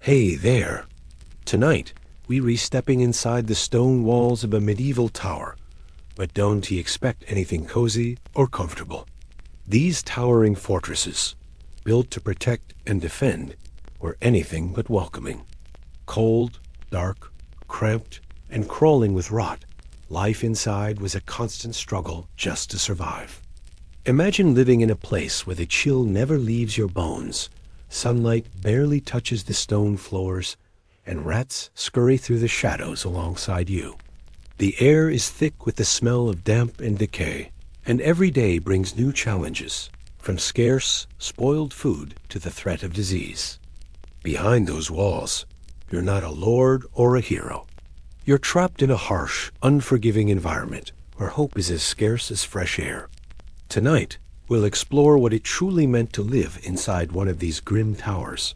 Hey there! Tonight, we re-stepping inside the stone walls of a medieval tower, but don't ye expect anything cozy or comfortable. These towering fortresses, built to protect and defend, were anything but welcoming. Cold, dark, cramped, and crawling with rot, life inside was a constant struggle just to survive. Imagine living in a place where the chill never leaves your bones, sunlight barely touches the stone floors, and rats scurry through the shadows alongside you. The air is thick with the smell of damp and decay, and every day brings new challenges, from scarce, spoiled food to the threat of disease. Behind those walls, you're not a lord or a hero. You're trapped in a harsh, unforgiving environment where hope is as scarce as fresh air. Tonight, we'll explore what it truly meant to live inside one of these grim towers,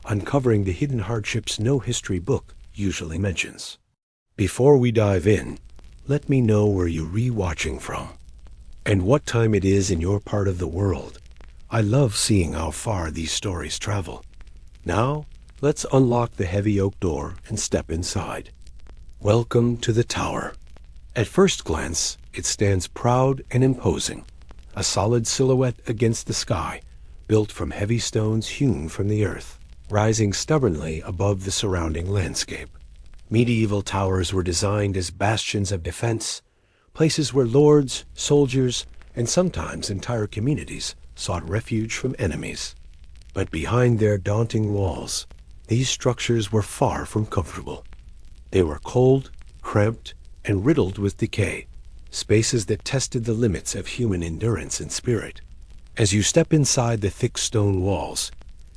uncovering the hidden hardships no history book usually mentions. Before we dive in, let me know where you're re-watching from, and what time it is in your part of the world. I love seeing how far these stories travel. Now, let's unlock the heavy oak door and step inside. Welcome to the tower. At first glance, it stands proud and imposing, a solid silhouette against the sky, built from heavy stones hewn from the earth, rising stubbornly above the surrounding landscape. Medieval towers were designed as bastions of defense, places where lords, soldiers, and sometimes entire communities sought refuge from enemies. But behind their daunting walls, these structures were far from comfortable. They were cold, cramped, and riddled with decay, spaces that tested the limits of human endurance and spirit. As you step inside the thick stone walls,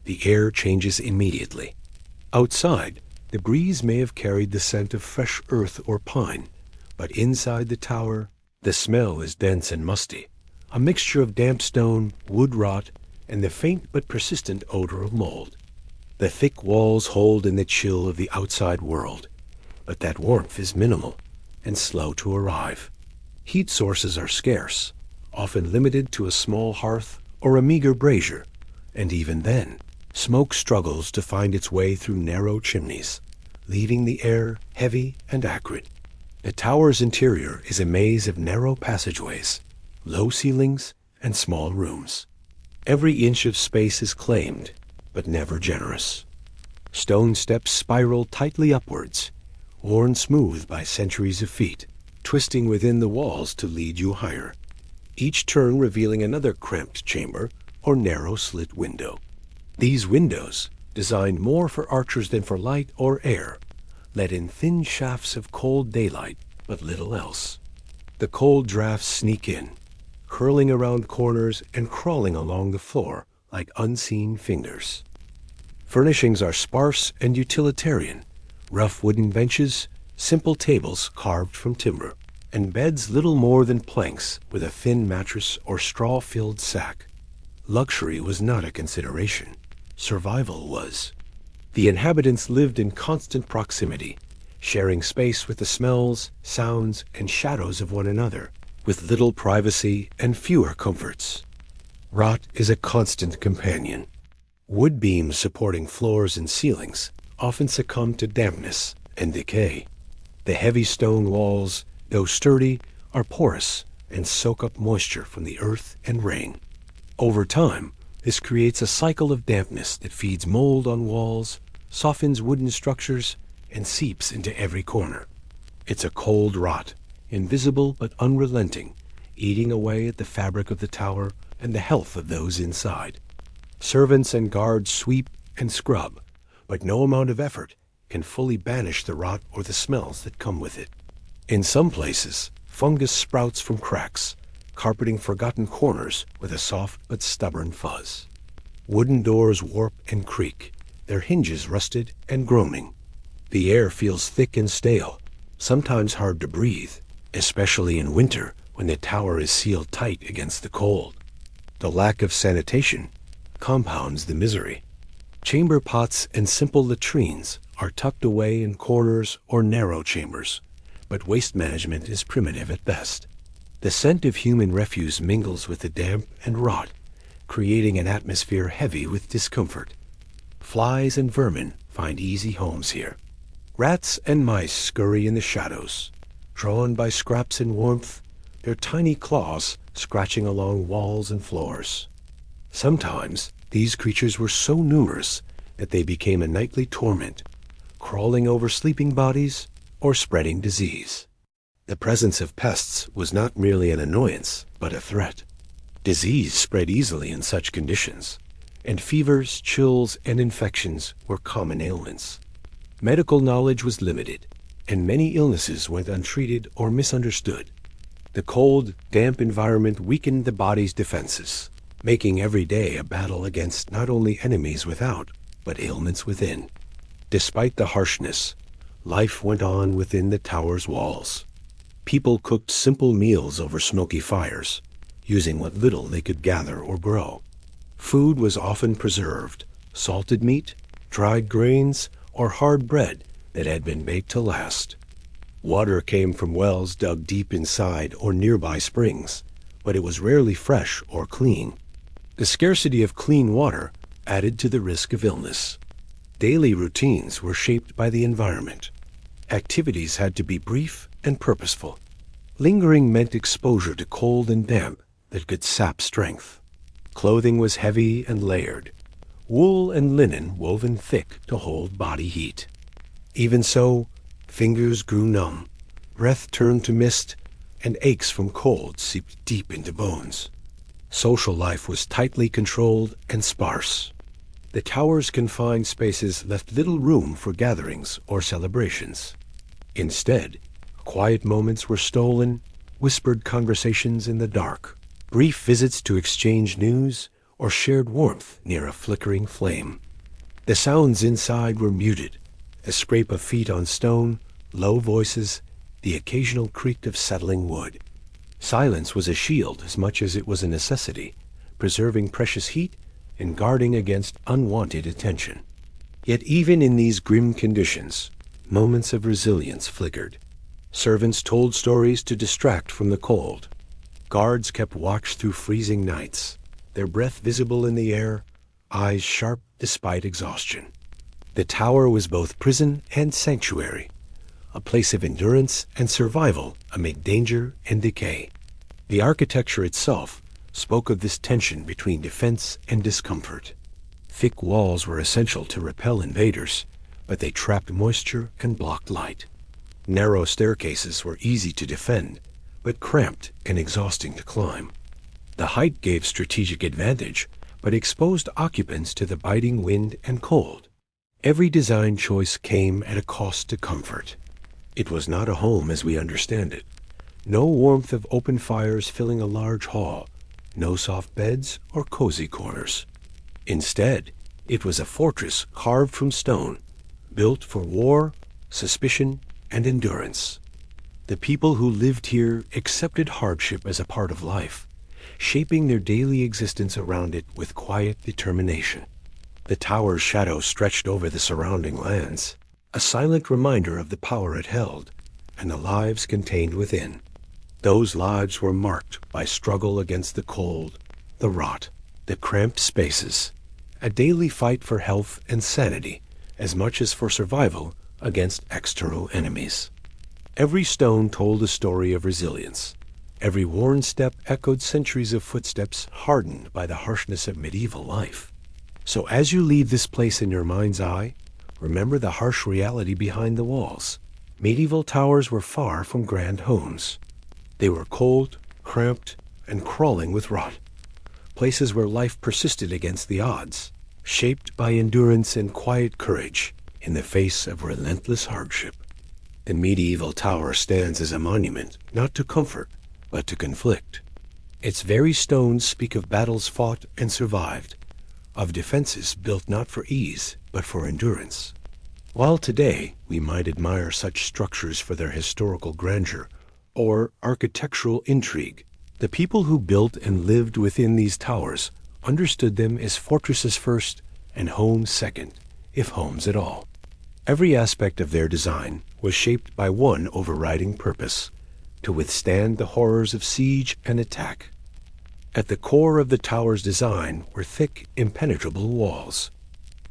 the air changes immediately. Outside, the breeze may have carried the scent of fresh earth or pine, but inside the tower, the smell is dense and musty, a mixture of damp stone, wood rot, and the faint but persistent odor of mold. The thick walls hold in the chill of the outside world, but that warmth is minimal and slow to arrive. Heat sources are scarce, often limited to a small hearth or a meager brazier, and even then, smoke struggles to find its way through narrow chimneys, leaving the air heavy and acrid. The tower's interior is a maze of narrow passageways, low ceilings, and small rooms. Every inch of space is claimed, but never generous. Stone steps spiral tightly upwards, worn smooth by centuries of feet, twisting within the walls to lead you higher, each turn revealing another cramped chamber or narrow slit window. These windows, designed more for archers than for light or air, let in thin shafts of cold daylight, but little else. The cold drafts sneak in, curling around corners and crawling along the floor like unseen fingers. Furnishings are sparse and utilitarian, rough wooden benches, simple tables carved from timber, and beds little more than planks with a thin mattress or straw-filled sack. Luxury was not a consideration. Survival was. The inhabitants lived in constant proximity, sharing space with the smells, sounds, and shadows of one another, with little privacy and fewer comforts. Rot is a constant companion. Wood beams supporting floors and ceilings often succumb to dampness and decay. The heavy stone walls, though sturdy, are porous and soak up moisture from the earth and rain. Over time, this creates a cycle of dampness that feeds mold on walls, softens wooden structures, and seeps into every corner. It's a cold rot, invisible but unrelenting, eating away at the fabric of the tower and the health of those inside. Servants and guards sweep and scrub, but no amount of effort can fully banish the rot or the smells that come with it. In some places, fungus sprouts from cracks, carpeting forgotten corners with a soft but stubborn fuzz. Wooden doors warp and creak, their hinges rusted and groaning. The air feels thick and stale, sometimes hard to breathe, especially in winter when the tower is sealed tight against the cold. The lack of sanitation compounds the misery. Chamber pots and simple latrines are tucked away in corners or narrow chambers, but waste management is primitive at best. The scent of human refuse mingles with the damp and rot, creating an atmosphere heavy with discomfort. Flies and vermin find easy homes here. Rats and mice scurry in the shadows, drawn by scraps and warmth, their tiny claws scratching along walls and floors. Sometimes these creatures were so numerous that they became a nightly torment, crawling over sleeping bodies or spreading disease. The presence of pests was not merely an annoyance, but a threat. Disease spread easily in such conditions, and fevers, chills, and infections were common ailments. Medical knowledge was limited, and many illnesses went untreated or misunderstood. The cold, damp environment weakened the body's defenses, making every day a battle against not only enemies without, but ailments within. Despite the harshness, life went on within the tower's walls. People cooked simple meals over smoky fires, using what little they could gather or grow. Food was often preserved, salted meat, dried grains, or hard bread that had been baked to last. Water came from wells dug deep inside or nearby springs, but it was rarely fresh or clean. The scarcity of clean water added to the risk of illness. Daily routines were shaped by the environment. Activities had to be brief and purposeful. Lingering meant exposure to cold and damp that could sap strength. Clothing was heavy and layered, wool and linen woven thick to hold body heat. Even so, fingers grew numb, breath turned to mist, and aches from cold seeped deep into bones. Social life was tightly controlled and sparse. The tower's confined spaces left little room for gatherings or celebrations. Instead, quiet moments were stolen, whispered conversations in the dark, brief visits to exchange news, or shared warmth near a flickering flame. The sounds inside were muted, a scrape of feet on stone, low voices, the occasional creak of settling wood. Silence was a shield as much as it was a necessity, preserving precious heat and guarding against unwanted attention. Yet even in these grim conditions, moments of resilience flickered. Servants told stories to distract from the cold. Guards kept watch through freezing nights, their breath visible in the air, eyes sharp despite exhaustion. The tower was both prison and sanctuary, a place of endurance and survival amid danger and decay. The architecture itself spoke of this tension between defense and discomfort. Thick walls were essential to repel invaders, but they trapped moisture and blocked light. Narrow staircases were easy to defend, but cramped and exhausting to climb. The height gave strategic advantage, but exposed occupants to the biting wind and cold. Every design choice came at a cost to comfort. It was not a home as we understand it. No warmth of open fires filling a large hall, no soft beds or cozy corners. Instead, it was a fortress carved from stone, built for war, suspicion, and endurance. The people who lived here accepted hardship as a part of life, shaping their daily existence around it with quiet determination. The tower's shadow stretched over the surrounding lands, a silent reminder of the power it held and the lives contained within. Those lives were marked by struggle against the cold, the rot, the cramped spaces, a daily fight for health and sanity as much as for survival against external enemies. Every stone told a story of resilience. Every worn step echoed centuries of footsteps hardened by the harshness of medieval life. So as you leave this place in your mind's eye, remember the harsh reality behind the walls. Medieval towers were far from grand homes. They were cold, cramped, and crawling with rot. Places where life persisted against the odds, shaped by endurance and quiet courage in the face of relentless hardship. The medieval tower stands as a monument, not to comfort, but to conflict. Its very stones speak of battles fought and survived, of defenses built not for ease, but for endurance. While today we might admire such structures for their historical grandeur or architectural intrigue, the people who built and lived within these towers understood them as fortresses first and homes second, if homes at all. Every aspect of their design was shaped by one overriding purpose: to withstand the horrors of siege and attack. At the core of the tower's design were thick, impenetrable walls.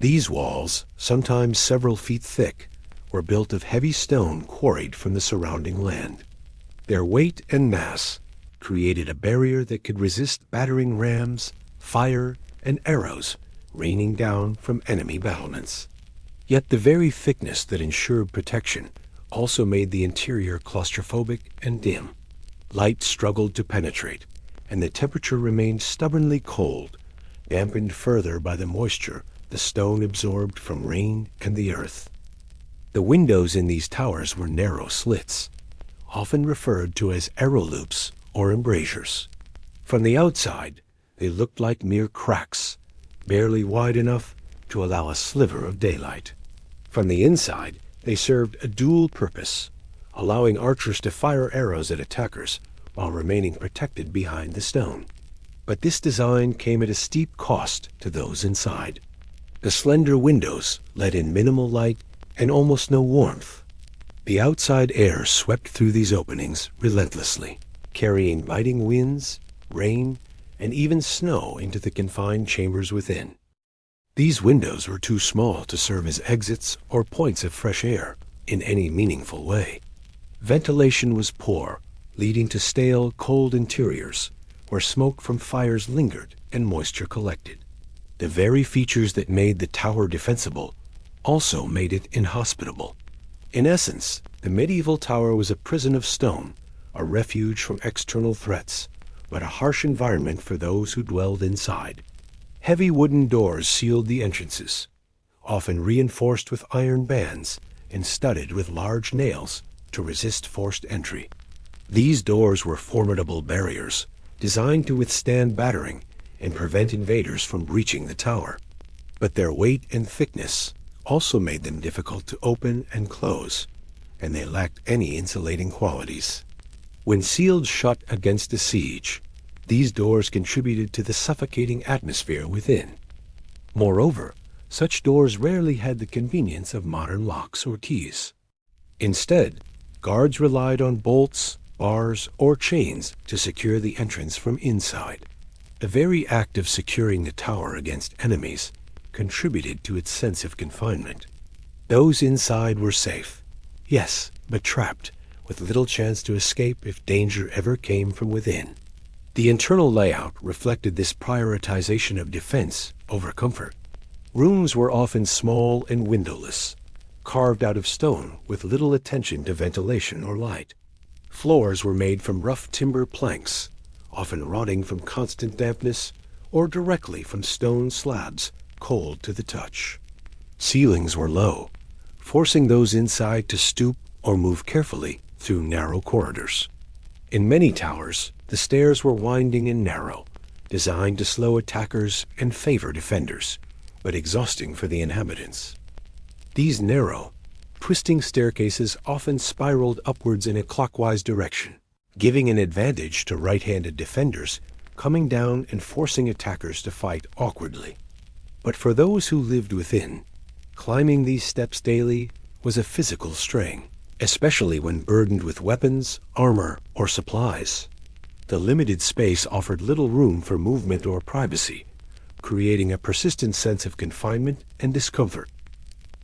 These walls, sometimes several feet thick, were built of heavy stone quarried from the surrounding land. Their weight and mass created a barrier that could resist battering rams, fire, and arrows raining down from enemy battlements. Yet the very thickness that ensured protection also made the interior claustrophobic and dim. Light struggled to penetrate, and the temperature remained stubbornly cold, dampened further by the moisture the stone absorbed from rain and the earth. The windows in these towers were narrow slits, often referred to as arrow loops or embrasures. From the outside, they looked like mere cracks, barely wide enough to allow a sliver of daylight. From the inside, they served a dual purpose, allowing archers to fire arrows at attackers while remaining protected behind the stone. But this design came at a steep cost to those inside. The slender windows let in minimal light and almost no warmth. The outside air swept through these openings relentlessly, carrying biting winds, rain, and even snow into the confined chambers within. These windows were too small to serve as exits or points of fresh air in any meaningful way. Ventilation was poor, leading to stale, cold interiors where smoke from fires lingered and moisture collected. The very features that made the tower defensible also made it inhospitable. In essence, the medieval tower was a prison of stone, a refuge from external threats, but a harsh environment for those who dwelled inside. Heavy wooden doors sealed the entrances, often reinforced with iron bands and studded with large nails to resist forced entry. These doors were formidable barriers, designed to withstand battering and prevent invaders from breaching the tower. But their weight and thickness also made them difficult to open and close, and they lacked any insulating qualities. When sealed shut against a siege, these doors contributed to the suffocating atmosphere within. Moreover, such doors rarely had the convenience of modern locks or keys. Instead, guards relied on bolts, bars, or chains to secure the entrance from inside. The very act of securing the tower against enemies contributed to its sense of confinement. Those inside were safe, yes, but trapped, with little chance to escape if danger ever came from within. The internal layout reflected this prioritization of defense over comfort. Rooms were often small and windowless, carved out of stone with little attention to ventilation or light. Floors were made from rough timber planks, often rotting from constant dampness or directly from stone slabs cold to the touch. Ceilings were low, forcing those inside to stoop or move carefully through narrow corridors. In many towers, the stairs were winding and narrow, designed to slow attackers and favor defenders, but exhausting for the inhabitants. These narrow, twisting staircases often spiraled upwards in a clockwise direction, giving an advantage to right-handed defenders coming down and forcing attackers to fight awkwardly. But for those who lived within, climbing these steps daily was a physical strain, especially when burdened with weapons, armor, or supplies. The limited space offered little room for movement or privacy, creating a persistent sense of confinement and discomfort.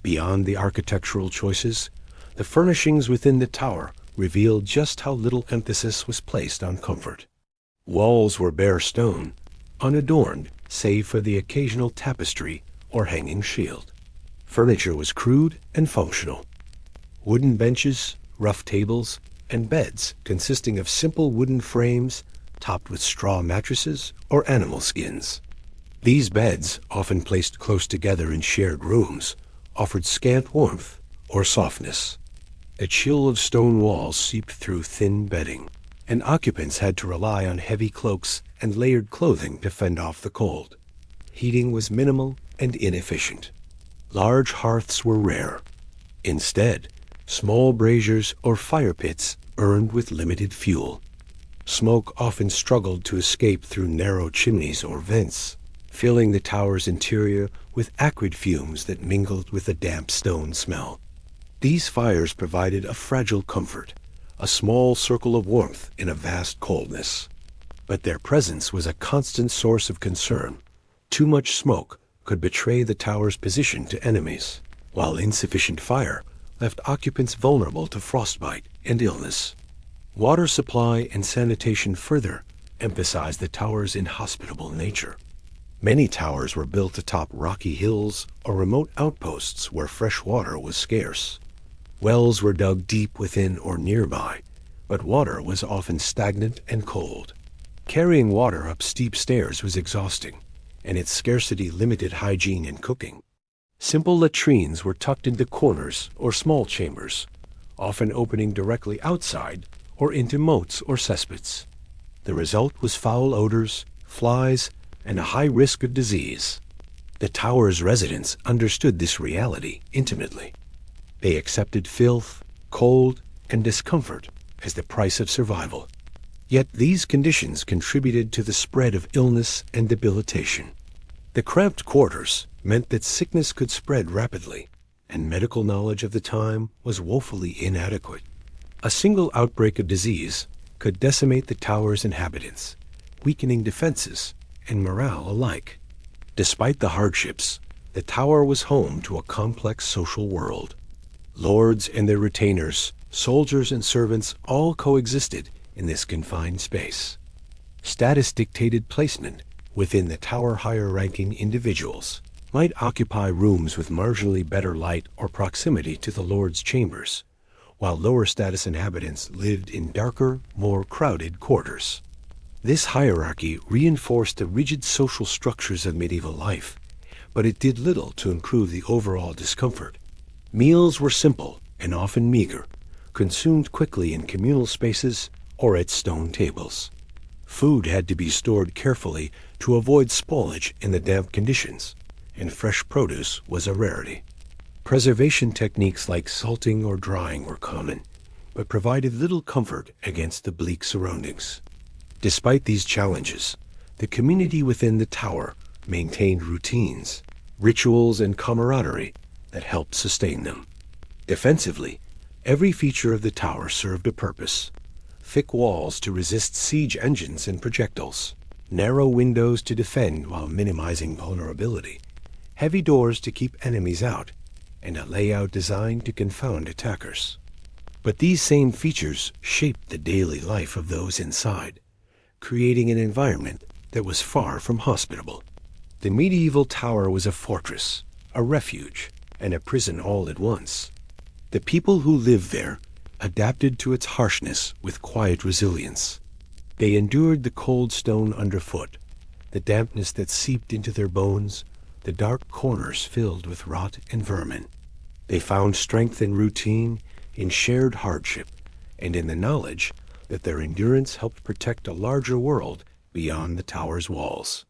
Beyond the architectural choices, the furnishings within the tower revealed just how little emphasis was placed on comfort. Walls were bare stone, unadorned save for the occasional tapestry or hanging shield. Furniture was crude and functional. Wooden benches, rough tables, and beds consisting of simple wooden frames topped with straw mattresses or animal skins. These beds, often placed close together in shared rooms, offered scant warmth or softness. A chill of stone walls seeped through thin bedding, and occupants had to rely on heavy cloaks and layered clothing to fend off the cold. Heating was minimal and inefficient. Large hearths were rare. Instead, small braziers or fire pits burned with limited fuel. Smoke often struggled to escape through narrow chimneys or vents, filling the tower's interior with acrid fumes that mingled with the damp stone smell. These fires provided a fragile comfort, a small circle of warmth in a vast coldness. But their presence was a constant source of concern. Too much smoke could betray the tower's position to enemies, while insufficient fire left occupants vulnerable to frostbite and illness. Water supply and sanitation further emphasized the tower's inhospitable nature. Many towers were built atop rocky hills or remote outposts where fresh water was scarce. Wells were dug deep within or nearby, but water was often stagnant and cold. Carrying water up steep stairs was exhausting, and its scarcity limited hygiene and cooking. Simple latrines were tucked into corners or small chambers, often opening directly outside or into moats or cesspits. The result was foul odors, flies, and a high risk of disease. The tower's residents understood this reality intimately. They accepted filth, cold, and discomfort as the price of survival. Yet these conditions contributed to the spread of illness and debilitation. The cramped quarters meant that sickness could spread rapidly, and medical knowledge of the time was woefully inadequate. A single outbreak of disease could decimate the tower's inhabitants, weakening defenses and morale alike. Despite the hardships, the tower was home to a complex social world. Lords and their retainers, soldiers and servants all coexisted in this confined space. Status dictated placement within the tower. Higher-ranking individuals might occupy rooms with marginally better light or proximity to the lord's chambers, while lower-status inhabitants lived in darker, more crowded quarters. This hierarchy reinforced the rigid social structures of medieval life, but it did little to improve the overall discomfort. Meals were simple and often meager, consumed quickly in communal spaces or at stone tables. Food had to be stored carefully to avoid spoilage in the damp conditions, and fresh produce was a rarity. Preservation techniques like salting or drying were common, but provided little comfort against the bleak surroundings. Despite these challenges, the community within the tower maintained routines, rituals, and camaraderie that helped sustain them. Defensively, every feature of the tower served a purpose. Thick walls to resist siege engines and projectiles, narrow windows to defend while minimizing vulnerability, heavy doors to keep enemies out, and a layout designed to confound attackers. But these same features shaped the daily life of those inside, creating an environment that was far from hospitable. The medieval tower was a fortress, a refuge, and a prison all at once. The people who lived there adapted to its harshness with quiet resilience. They endured the cold stone underfoot, the dampness that seeped into their bones, the dark corners filled with rot and vermin. They found strength in routine, in shared hardship, and in the knowledge that their endurance helped protect a larger world beyond the tower's walls.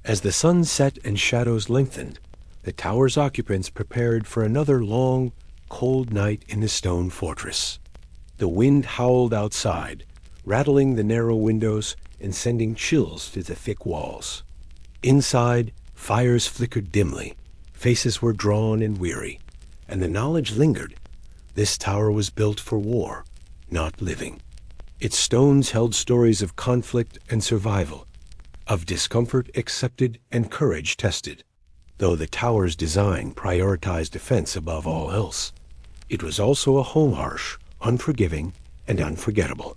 As the sun set and shadows lengthened, the tower's occupants prepared for another long, cold night in the stone fortress. The wind howled outside, rattling the narrow windows and sending chills through the thick walls. Inside, fires flickered dimly, faces were drawn and weary, and the knowledge lingered. This tower was built for war, not living. Its stones held stories of conflict and survival, of discomfort accepted and courage tested. Though the tower's design prioritized defense above all else, it was also a home harsh, unforgiving, and unforgettable.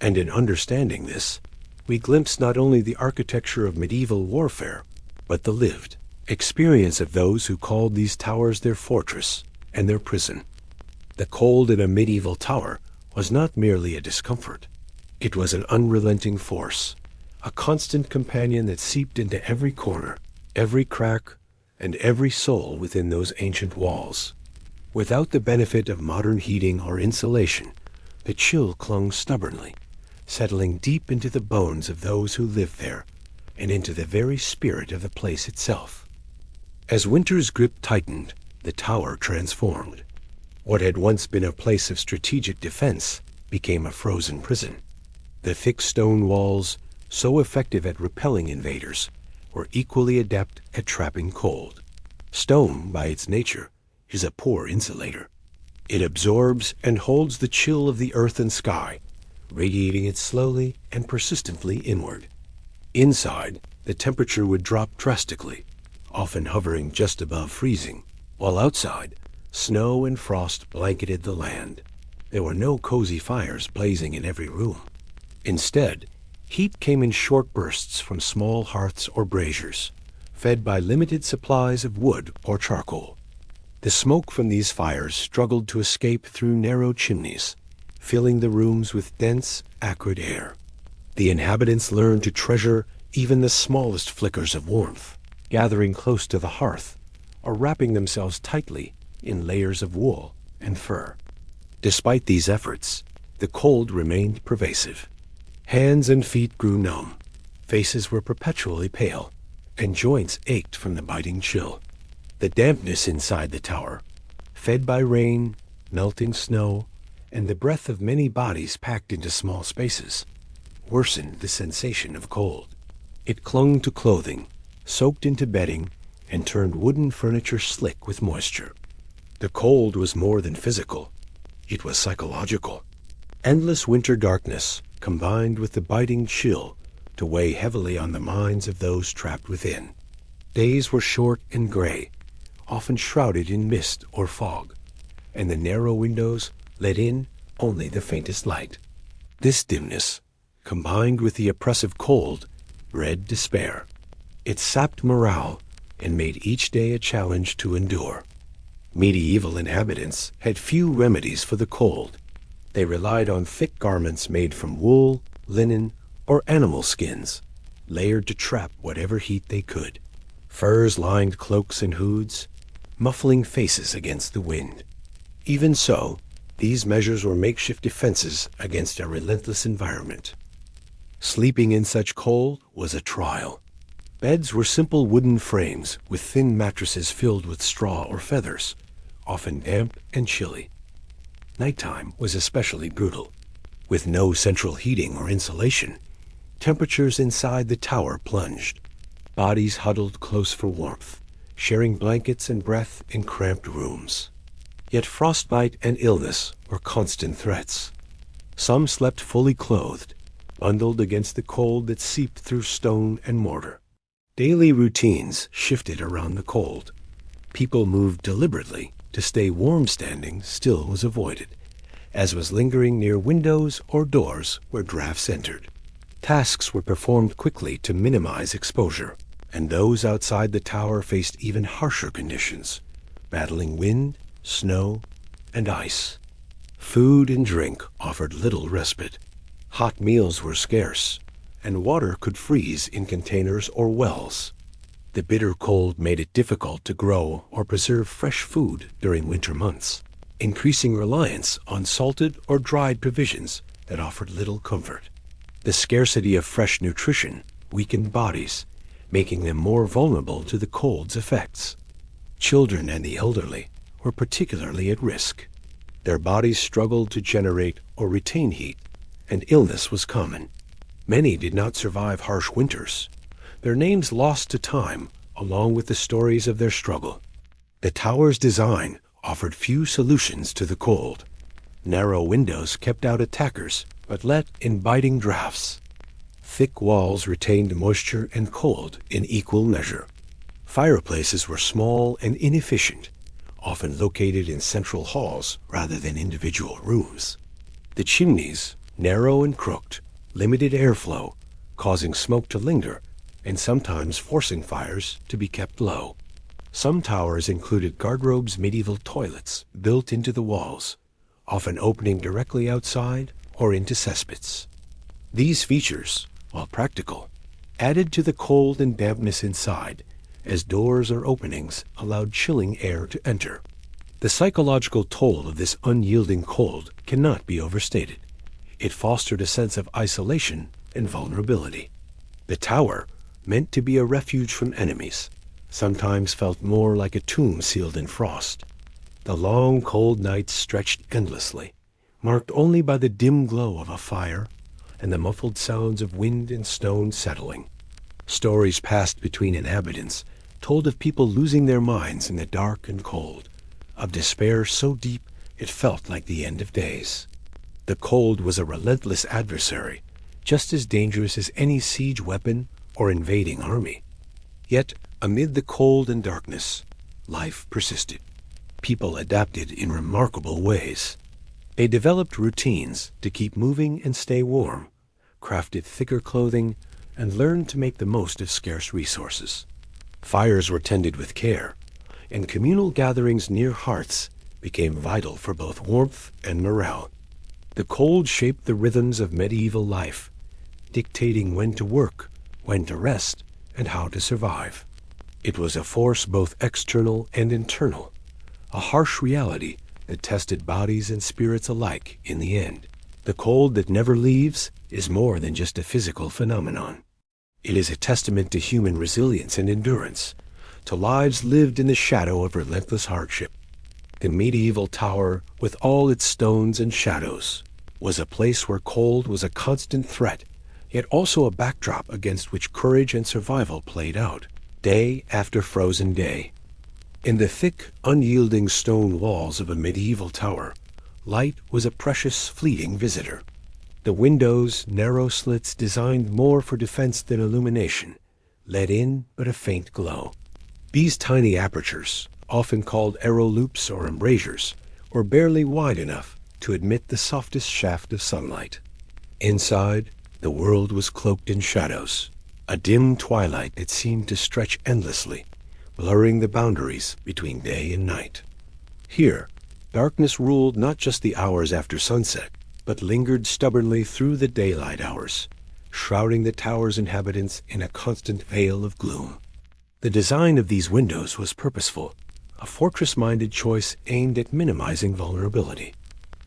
And in understanding this, we glimpse not only the architecture of medieval warfare, but the lived experience of those who called these towers their fortress and their prison. The cold in a medieval tower was not merely a discomfort. It was an unrelenting force, a constant companion that seeped into every corner, every crack, and every soul within those ancient walls. Without the benefit of modern heating or insulation, the chill clung stubbornly, settling deep into the bones of those who lived there and into the very spirit of the place itself. As winter's grip tightened, the tower transformed. What had once been a place of strategic defense became a frozen prison. The thick stone walls, so effective at repelling invaders, were equally adept at trapping cold. Stone, by its nature, is a poor insulator. It absorbs and holds the chill of the earth and sky, radiating it slowly and persistently inward. Inside, the temperature would drop drastically, often hovering just above freezing, while outside, snow and frost blanketed the land. There were no cozy fires blazing in every room. Instead, heat came in short bursts from small hearths or braziers, fed by limited supplies of wood or charcoal. The smoke from these fires struggled to escape through narrow chimneys, filling the rooms with dense, acrid air. The inhabitants learned to treasure even the smallest flickers of warmth, gathering close to the hearth or wrapping themselves tightly in layers of wool and fur. Despite these efforts, the cold remained pervasive. Hands and feet grew numb, faces were perpetually pale, and joints ached from the biting chill. The dampness inside the tower, fed by rain, melting snow, and the breath of many bodies packed into small spaces, worsened the sensation of cold. It clung to clothing, soaked into bedding, and turned wooden furniture slick with moisture. The cold was more than physical. It was psychological. Endless winter darkness combined with the biting chill to weigh heavily on the minds of those trapped within. Days were short and gray, often shrouded in mist or fog, and the narrow windows let in only the faintest light. This dimness, combined with the oppressive cold, bred despair. It sapped morale and made each day a challenge to endure. Medieval inhabitants had few remedies for the cold. They relied on thick garments made from wool, linen, or animal skins, layered to trap whatever heat they could. Furs lined cloaks and hoods, muffling faces against the wind. Even so, these measures were makeshift defenses against a relentless environment. Sleeping in such cold was a trial. Beds were simple wooden frames with thin mattresses filled with straw or feathers, often damp and chilly. Nighttime was especially brutal. With no central heating or insulation, temperatures inside the tower plunged. Bodies huddled close for warmth, sharing blankets and breath in cramped rooms. Yet frostbite and illness were constant threats. Some slept fully clothed, bundled against the cold that seeped through stone and mortar. Daily routines shifted around the cold. People moved deliberately to stay warm. Standing still was avoided, as was lingering near windows or doors where drafts entered. Tasks were performed quickly to minimize exposure, and those outside the tower faced even harsher conditions, battling wind, snow, and ice. Food and drink offered little respite. Hot meals were scarce, and water could freeze in containers or wells. The bitter cold made it difficult to grow or preserve fresh food during winter months, increasing reliance on salted or dried provisions that offered little comfort. The scarcity of fresh nutrition weakened bodies, making them more vulnerable to the cold's effects. Children and the elderly were particularly at risk. Their bodies struggled to generate or retain heat, and illness was common. Many did not survive harsh winters, their names lost to time along with the stories of their struggle. The tower's design offered few solutions to the cold. Narrow windows kept out attackers, but let in biting drafts. Thick walls retained moisture and cold in equal measure. Fireplaces were small and inefficient, often located in central halls rather than individual rooms. The chimneys, narrow and crooked, limited airflow, causing smoke to linger and sometimes forcing fires to be kept low. Some towers included guardrobes medieval toilets built into the walls, often opening directly outside or into cesspits. These features, while practical, added to the cold and dampness inside, as doors or openings allowed chilling air to enter. The psychological toll of this unyielding cold cannot be overstated. It fostered a sense of isolation and vulnerability. The tower, meant to be a refuge from enemies, sometimes felt more like a tomb sealed in frost. The long, cold nights stretched endlessly, marked only by the dim glow of a fire and the muffled sounds of wind and stone settling. Stories passed between inhabitants told of people losing their minds in the dark and cold, of despair so deep it felt like the end of days. The cold was a relentless adversary, just as dangerous as any siege weapon or invading army. Yet Amid the cold and darkness, life persisted. People adapted in remarkable ways. They developed routines to keep moving and stay warm, crafted thicker clothing, and learned to make the most of scarce resources. Fires were tended with care, and communal gatherings near hearths became vital for both warmth and morale. The cold shaped the rhythms of medieval life, dictating when to work, when to rest, and how to survive. It was a force both external and internal, a harsh reality that tested bodies and spirits alike in the end. The cold that never leaves is more than just a physical phenomenon. It is a testament to human resilience and endurance, to lives lived in the shadow of relentless hardship. The medieval tower, with all its stones and shadows, was a place where cold was a constant threat, yet also a backdrop against which courage and survival played out, day after frozen day. In the thick, unyielding stone walls of a medieval tower, light was a precious, fleeting visitor. The windows, narrow slits designed more for defense than illumination, let in but a faint glow. These tiny apertures, often called arrow loops or embrasures, were barely wide enough to admit the softest shaft of sunlight. Inside, the world was cloaked in shadows, a dim twilight that seemed to stretch endlessly, blurring the boundaries between day and night. Here, darkness ruled not just the hours after sunset, but lingered stubbornly through the daylight hours, shrouding the tower's inhabitants in a constant veil of gloom. The design of these windows was purposeful, a fortress-minded choice aimed at minimizing vulnerability.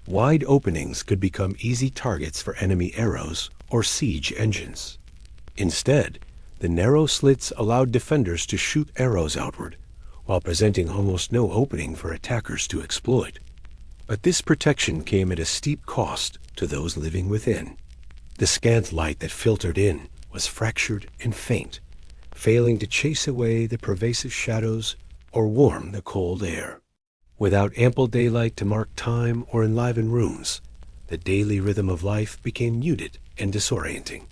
Wide openings could become easy targets for enemy arrows or siege engines. Instead, the narrow slits allowed defenders to shoot arrows outward, while presenting almost no opening for attackers to exploit. But this protection came at a steep cost to those living within. The scant light that filtered in was fractured and faint, failing to chase away the pervasive shadows or warm the cold air. Without ample daylight to mark time or enliven rooms, the daily rhythm of life became muted and disorienting.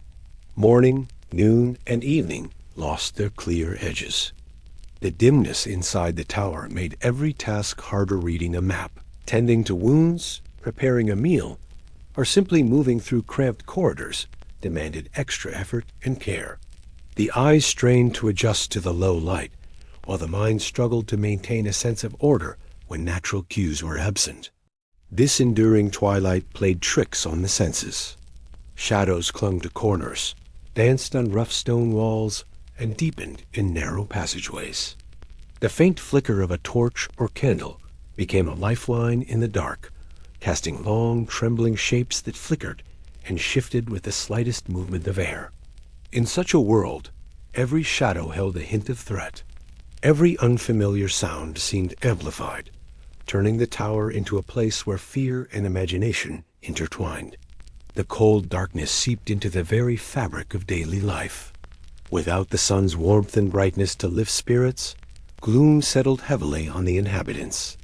Morning, noon, and evening lost their clear edges. The dimness inside the tower made every task harder reading a map. Tending to wounds, preparing a meal, or simply moving through cramped corridors demanded extra effort and care. The eyes strained to adjust to the low light, while the mind struggled to maintain a sense of order when natural cues were absent. This enduring twilight played tricks on the senses. Shadows clung to corners, danced on rough stone walls, and deepened in narrow passageways. The faint flicker of a torch or candle became a lifeline in the dark, casting long, trembling shapes that flickered and shifted with the slightest movement of air. In such a world, every shadow held a hint of threat. Every unfamiliar sound seemed amplified, turning the tower into a place where fear and imagination intertwined. The cold darkness seeped into the very fabric of daily life. Without the sun's warmth and brightness to lift spirits, gloom settled heavily on the inhabitants.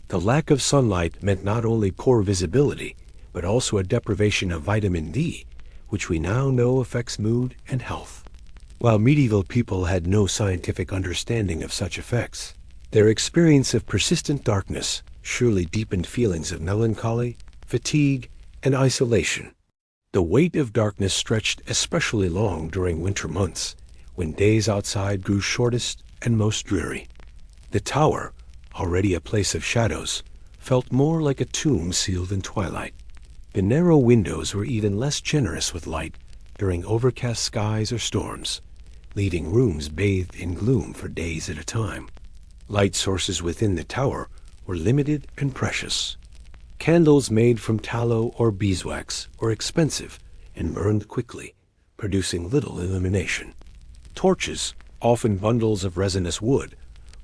The lack of sunlight meant not only poor visibility, but also a deprivation of vitamin D, which we now know affects mood and health. While medieval people had no scientific understanding of such effects, their experience of persistent darkness surely deepened feelings of melancholy, fatigue, and isolation. The weight of darkness stretched especially long during winter months, when days outside grew shortest and most dreary. The tower, already a place of shadows, felt more like a tomb sealed in twilight. The narrow windows were even less generous with light during overcast skies or storms, leaving rooms bathed in gloom for days at a time. Light sources within the tower were limited and precious. Candles made from tallow or beeswax were expensive and burned quickly, producing little illumination. Torches, often bundles of resinous wood,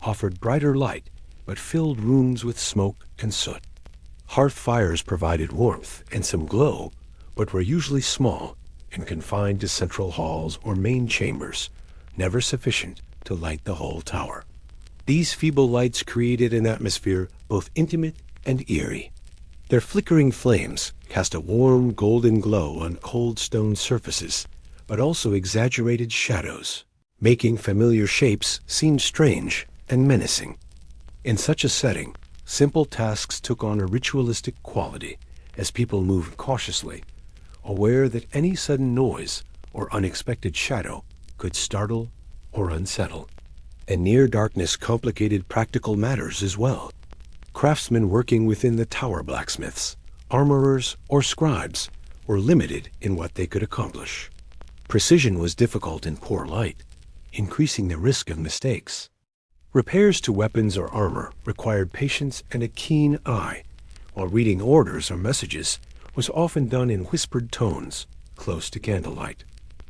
offered brighter light but filled rooms with smoke and soot. Hearth fires provided warmth and some glow, but were usually small and confined to central halls or main chambers, never sufficient to light the whole tower. These feeble lights created an atmosphere both intimate and eerie. Their flickering flames cast a warm golden glow on cold stone surfaces, but also exaggerated shadows. making familiar shapes seem strange and menacing. In such a setting, simple tasks took on a ritualistic quality as people moved cautiously, aware that any sudden noise or unexpected shadow could startle or unsettle. And near darkness complicated practical matters as well. Craftsmen working within the tower blacksmiths, armorers, or scribes were limited in what they could accomplish. Precision was difficult in poor light, increasing the risk of mistakes. Repairs to weapons or armor required patience and a keen eye, while reading orders or messages was often done in whispered tones, close to candlelight.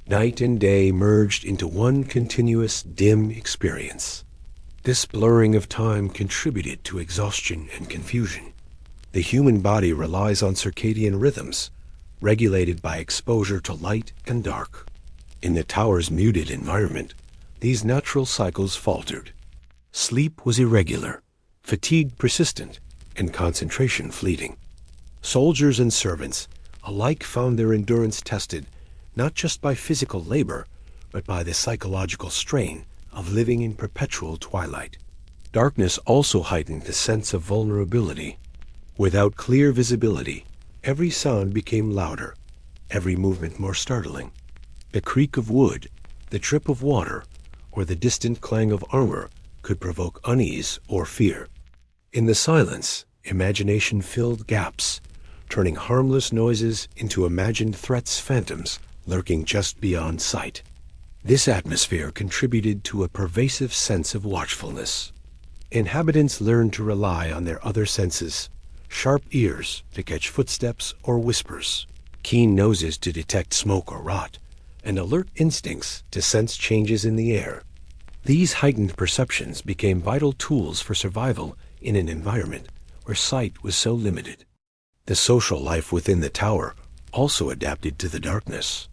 Night and day merged into one continuous, dim experience. This blurring of time contributed to exhaustion and confusion. The human body relies on circadian rhythms, regulated by exposure to light and dark. In the tower's muted environment, these natural cycles faltered. Sleep was irregular, fatigue persistent, and concentration fleeting. Soldiers and servants alike found their endurance tested not just by physical labor, but by the psychological strain of living in perpetual twilight. Darkness also heightened the sense of vulnerability. Without clear visibility, every sound became louder, every movement more startling. The creak of wood, the drip of water, or the distant clang of armor could provoke unease or fear. In the silence, imagination filled gaps, turning harmless noises into imagined threats, phantoms lurking just beyond sight. This atmosphere contributed to a pervasive sense of watchfulness. Inhabitants learned to rely on their other senses, sharp ears to catch footsteps or whispers, keen noses to detect smoke or rot, and alert instincts to sense changes in the air. These heightened perceptions became vital tools for survival in an environment where sight was so limited. The social life within the tower also adapted to the darkness.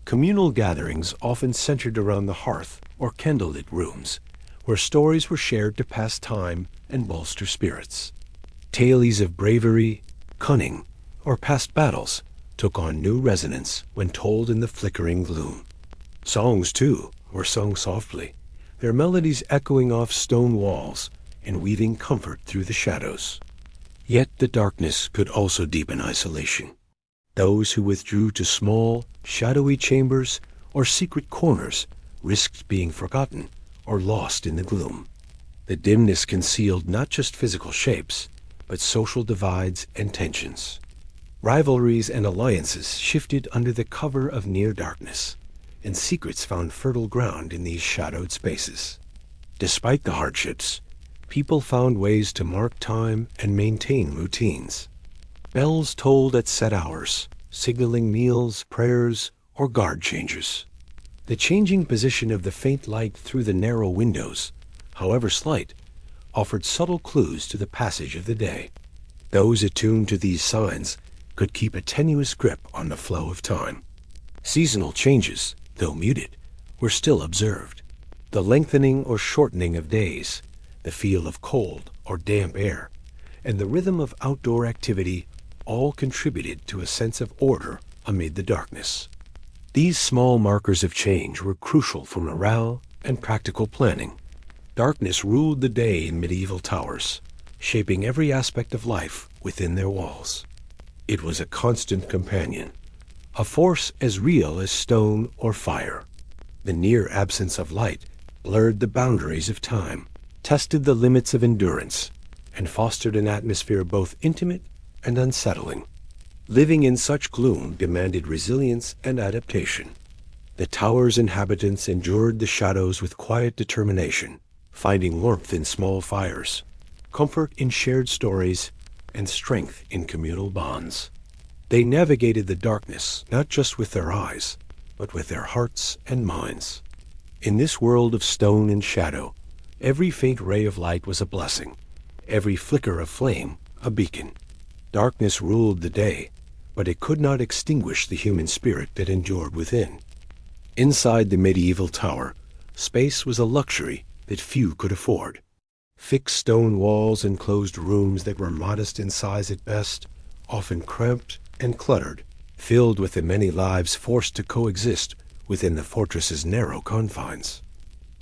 Communal gatherings often centered around the hearth or candlelit rooms, where stories were shared to pass time and bolster spirits. Tales of bravery, cunning, or past battles took on new resonance when told in the flickering gloom. Songs, too, were sung softly, their melodies echoing off stone walls and weaving comfort through the shadows. Yet the darkness could also deepen isolation. Those who withdrew to small, shadowy chambers or secret corners risked being forgotten or lost in the gloom. The dimness concealed not just physical shapes, but social divides and tensions. Rivalries and alliances shifted under the cover of near darkness, and secrets found fertile ground in these shadowed spaces. Despite the hardships, people found ways to mark time and maintain routines. Bells tolled at set hours, signaling meals, prayers, or guard changes. The changing position of the faint light through the narrow windows, however slight, offered subtle clues to the passage of the day. Those attuned to these signs could keep a tenuous grip on the flow of time. Seasonal changes, though muted, were still observed. The lengthening or shortening of days, the feel of cold or damp air, and the rhythm of outdoor activity all contributed to a sense of order amid the darkness. These small markers of change were crucial for morale and practical planning. Darkness ruled the day in medieval towers, shaping every aspect of life within their walls. It was a constant companion, a force as real as stone or fire. The near absence of light blurred the boundaries of time, tested the limits of endurance, and fostered an atmosphere both intimate and unsettling. Living in such gloom demanded resilience and adaptation. The tower's inhabitants endured the shadows with quiet determination, finding warmth in small fires, comfort in shared stories, and strength in communal bonds. They navigated the darkness not just with their eyes, but with their hearts and minds. In this world of stone and shadow, every faint ray of light was a blessing, every flicker of flame a beacon. Darkness ruled the day, but it could not extinguish the human spirit that endured within. Inside the medieval tower, space was a luxury that few could afford. Thick stone walls enclosed rooms that were modest in size at best, often cramped and cluttered, filled with the many lives forced to coexist within the fortress's narrow confines.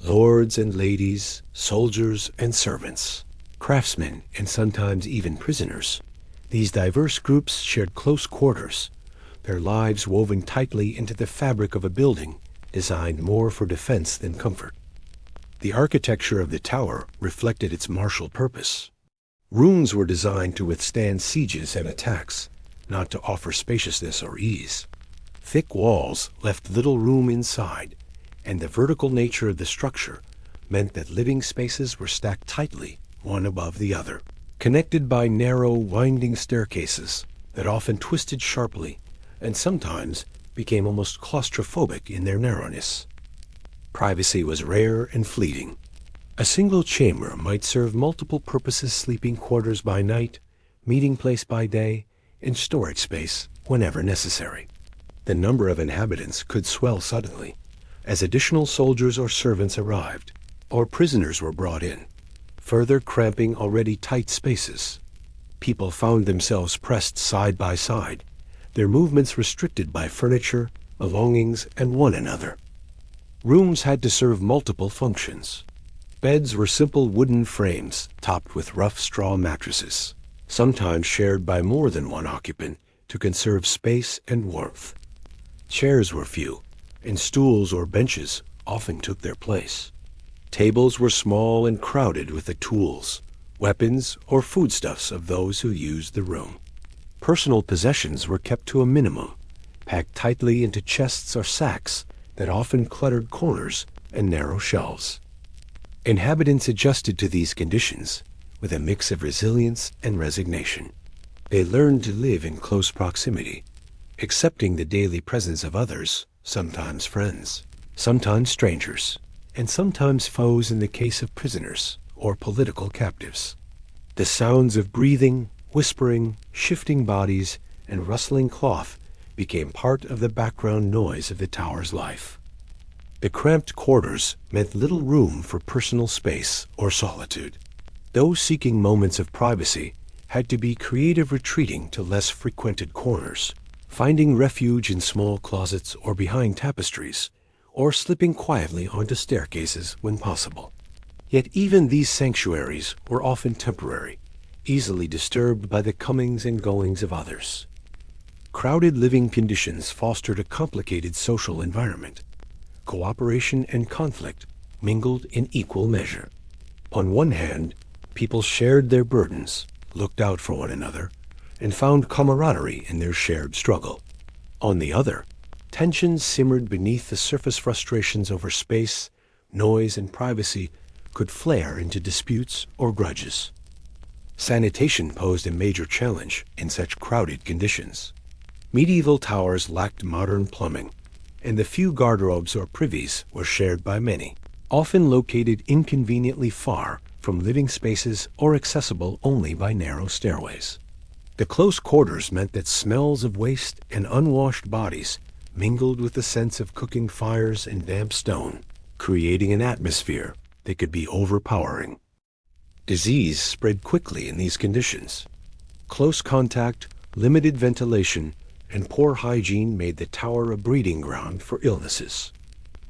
Lords and ladies, soldiers and servants, craftsmen and sometimes even prisoners. These diverse groups shared close quarters, their lives woven tightly into the fabric of a building designed more for defense than comfort. The architecture of the tower reflected its martial purpose. Rooms were designed to withstand sieges and attacks, not to offer spaciousness or ease. Thick walls left little room inside, and the vertical nature of the structure meant that living spaces were stacked tightly, one above the other, connected by narrow, winding staircases that often twisted sharply and sometimes became almost claustrophobic in their narrowness. Privacy was rare and fleeting. A single chamber might serve multiple purposes: sleeping quarters by night, meeting place by day, and storage space whenever necessary. The number of inhabitants could swell suddenly as additional soldiers or servants arrived, or prisoners were brought in, further cramping already tight spaces. People found themselves pressed side by side, their movements restricted by furniture, belongings, and one another. Rooms had to serve multiple functions. Beds were simple wooden frames topped with rough straw mattresses, sometimes shared by more than one occupant to conserve space and warmth. Chairs were few, and stools or benches often took their place. Tables were small and crowded with the tools, weapons, or foodstuffs of those who used the room. Personal possessions were kept to a minimum, packed tightly into chests or sacks that often cluttered corners and narrow shelves. Inhabitants adjusted to these conditions with a mix of resilience and resignation. They learned to live in close proximity, accepting the daily presence of others, sometimes friends, sometimes strangers, and sometimes foes in the case of prisoners or political captives. The sounds of breathing, whispering, shifting bodies, and rustling cloth became part of the background noise of the tower's life. The cramped quarters meant little room for personal space or solitude. Those seeking moments of privacy had to be creative, retreating to less frequented corners, finding refuge in small closets or behind tapestries, or slipping quietly onto staircases when possible. Yet even these sanctuaries were often temporary, easily disturbed by the comings and goings of others. Crowded living conditions fostered a complicated social environment. Cooperation and conflict mingled in equal measure. On one hand, people shared their burdens, looked out for one another, and found camaraderie in their shared struggle. On the other, tensions simmered beneath the surface. Frustrations over space, noise, and privacy could flare into disputes or grudges. Sanitation posed a major challenge in such crowded conditions. Medieval towers lacked modern plumbing, and the few garderobes or privies were shared by many, often located inconveniently far from living spaces or accessible only by narrow stairways. The close quarters meant that smells of waste and unwashed bodies mingled with the sense of cooking fires and damp stone, creating an atmosphere that could be overpowering. Disease spread quickly in these conditions. Close contact, limited ventilation, and poor hygiene made the tower a breeding ground for illnesses.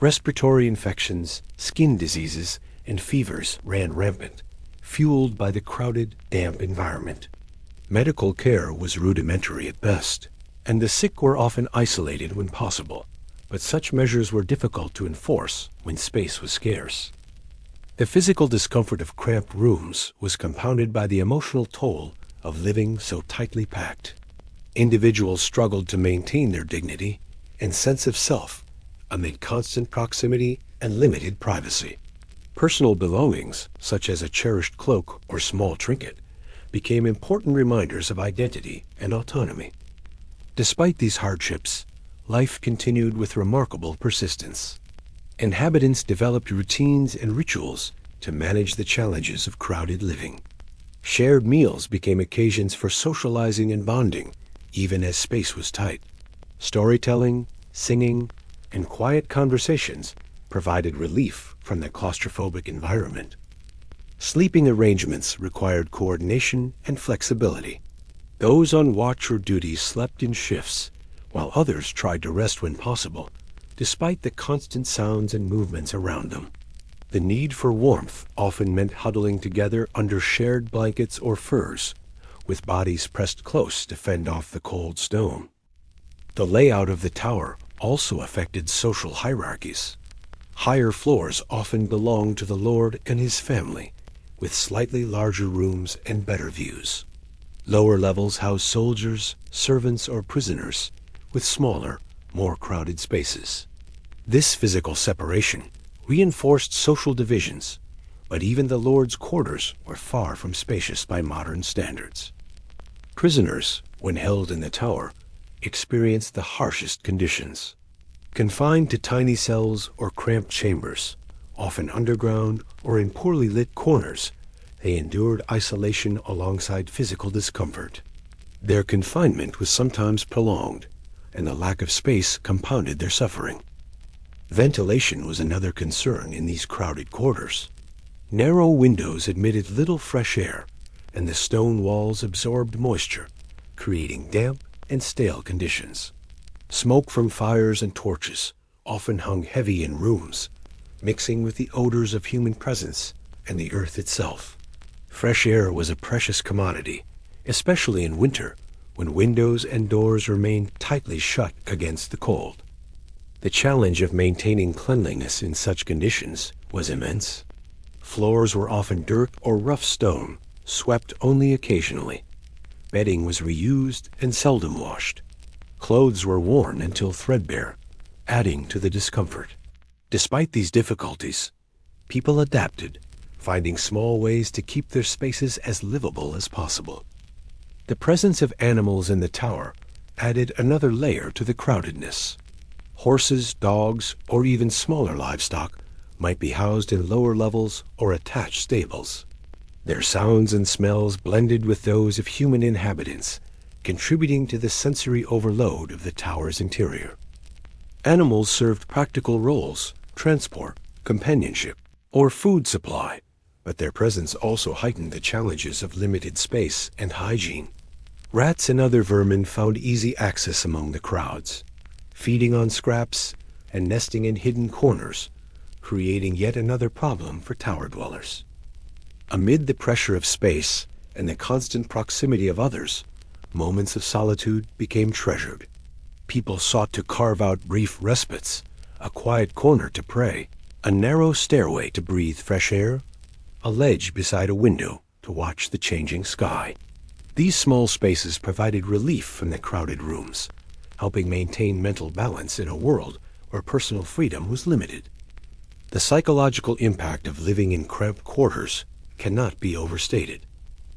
Respiratory infections, skin diseases, and fevers ran rampant, fueled by the crowded, damp environment. Medical care was rudimentary at best, and the sick were often isolated when possible, but such measures were difficult to enforce when space was scarce. The physical discomfort of cramped rooms was compounded by the emotional toll of living so tightly packed. Individuals struggled to maintain their dignity and sense of self amid constant proximity and limited privacy. Personal belongings, such as a cherished cloak or small trinket, became important reminders of identity and autonomy. Despite these hardships, life continued with remarkable persistence. Inhabitants developed routines and rituals to manage the challenges of crowded living. Shared meals became occasions for socializing and bonding, even as space was tight. Storytelling, singing, and quiet conversations provided relief from the claustrophobic environment. Sleeping arrangements required coordination and flexibility. Those on watch or duty slept in shifts, while others tried to rest when possible, despite the constant sounds and movements around them. The need for warmth often meant huddling together under shared blankets or furs, with bodies pressed close to fend off the cold stone. The layout of the tower also affected social hierarchies. Higher floors often belonged to the lord and his family, with slightly larger rooms and better views. Lower levels housed soldiers, servants, or prisoners, with smaller, more crowded spaces. This physical separation reinforced social divisions, but even the lord's quarters were far from spacious by modern standards. Prisoners, when held in the tower, experienced the harshest conditions. Confined to tiny cells or cramped chambers, often underground or in poorly lit corners, they endured isolation alongside physical discomfort. Their confinement was sometimes prolonged, and the lack of space compounded their suffering. Ventilation was another concern in these crowded quarters. Narrow windows admitted little fresh air, and the stone walls absorbed moisture, creating damp and stale conditions. Smoke from fires and torches often hung heavy in rooms, mixing with the odors of human presence and the earth itself. Fresh air was a precious commodity, especially in winter, when windows and doors remained tightly shut against the cold. The challenge of maintaining cleanliness in such conditions was immense. Floors were often dirt or rough stone, swept only occasionally. Bedding was reused and seldom washed. Clothes were worn until threadbare, adding to the discomfort. Despite these difficulties, people adapted, finding small ways to keep their spaces as livable as possible. The presence of animals in the tower added another layer to the crowdedness. Horses, dogs, or even smaller livestock might be housed in lower levels or attached stables. Their sounds and smells blended with those of human inhabitants, contributing to the sensory overload of the tower's interior. Animals served practical roles: transport, companionship, or food supply, but their presence also heightened the challenges of limited space and hygiene. Rats and other vermin found easy access among the crowds, feeding on scraps and nesting in hidden corners, creating yet another problem for tower dwellers. Amid the pressure of space and the constant proximity of others, moments of solitude became treasured. People sought to carve out brief respites, a quiet corner to pray, a narrow stairway to breathe fresh air, a ledge beside a window to watch the changing sky. These small spaces provided relief from the crowded rooms, helping maintain mental balance in a world where personal freedom was limited. The psychological impact of living in cramped quarters cannot be overstated.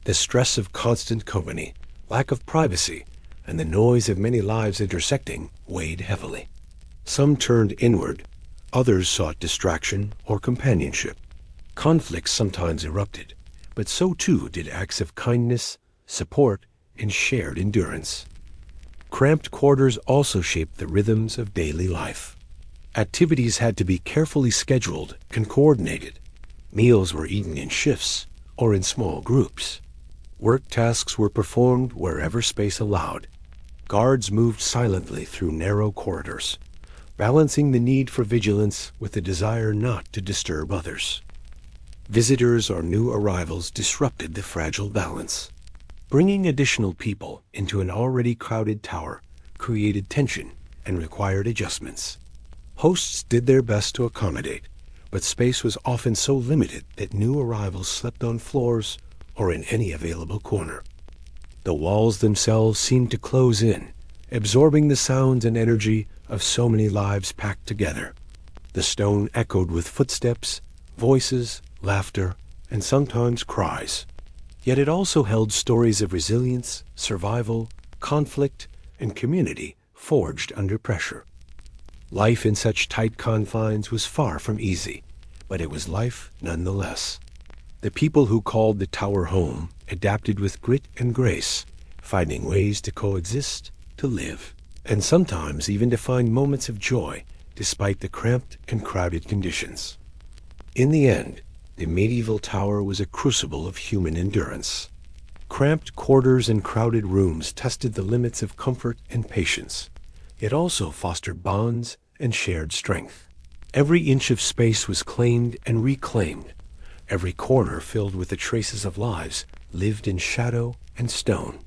The stress of constant company, lack of privacy, and the noise of many lives intersecting weighed heavily. Some turned inward, others sought distraction or companionship. Conflicts sometimes erupted, but so too did acts of kindness, support, and shared endurance. Cramped quarters also shaped the rhythms of daily life. Activities had to be carefully scheduled and coordinated. Meals were eaten in shifts or in small groups. Work tasks were performed wherever space allowed. Guards moved silently through narrow corridors, balancing the need for vigilance with the desire not to disturb others. Visitors or new arrivals disrupted the fragile balance. Bringing additional people into an already crowded tower created tension and required adjustments. Hosts did their best to accommodate, but space was often so limited that new arrivals slept on floors or in any available corner. The walls themselves seemed to close in, absorbing the sounds and energy of so many lives packed together. The stone echoed with footsteps, voices, laughter, and sometimes cries. Yet it also held stories of resilience, survival, conflict, and community forged under pressure. Life in such tight confines was far from easy, but it was life nonetheless. The people who called the tower home adapted with grit and grace, finding ways to coexist, to live, and sometimes even to find moments of joy despite the cramped and crowded conditions. In the end, the medieval tower was a crucible of human endurance. Cramped quarters and crowded rooms tested the limits of comfort and patience. It also fostered bonds and shared strength. Every inch of space was claimed and reclaimed, every corner filled with the traces of lives lived in shadow and stone.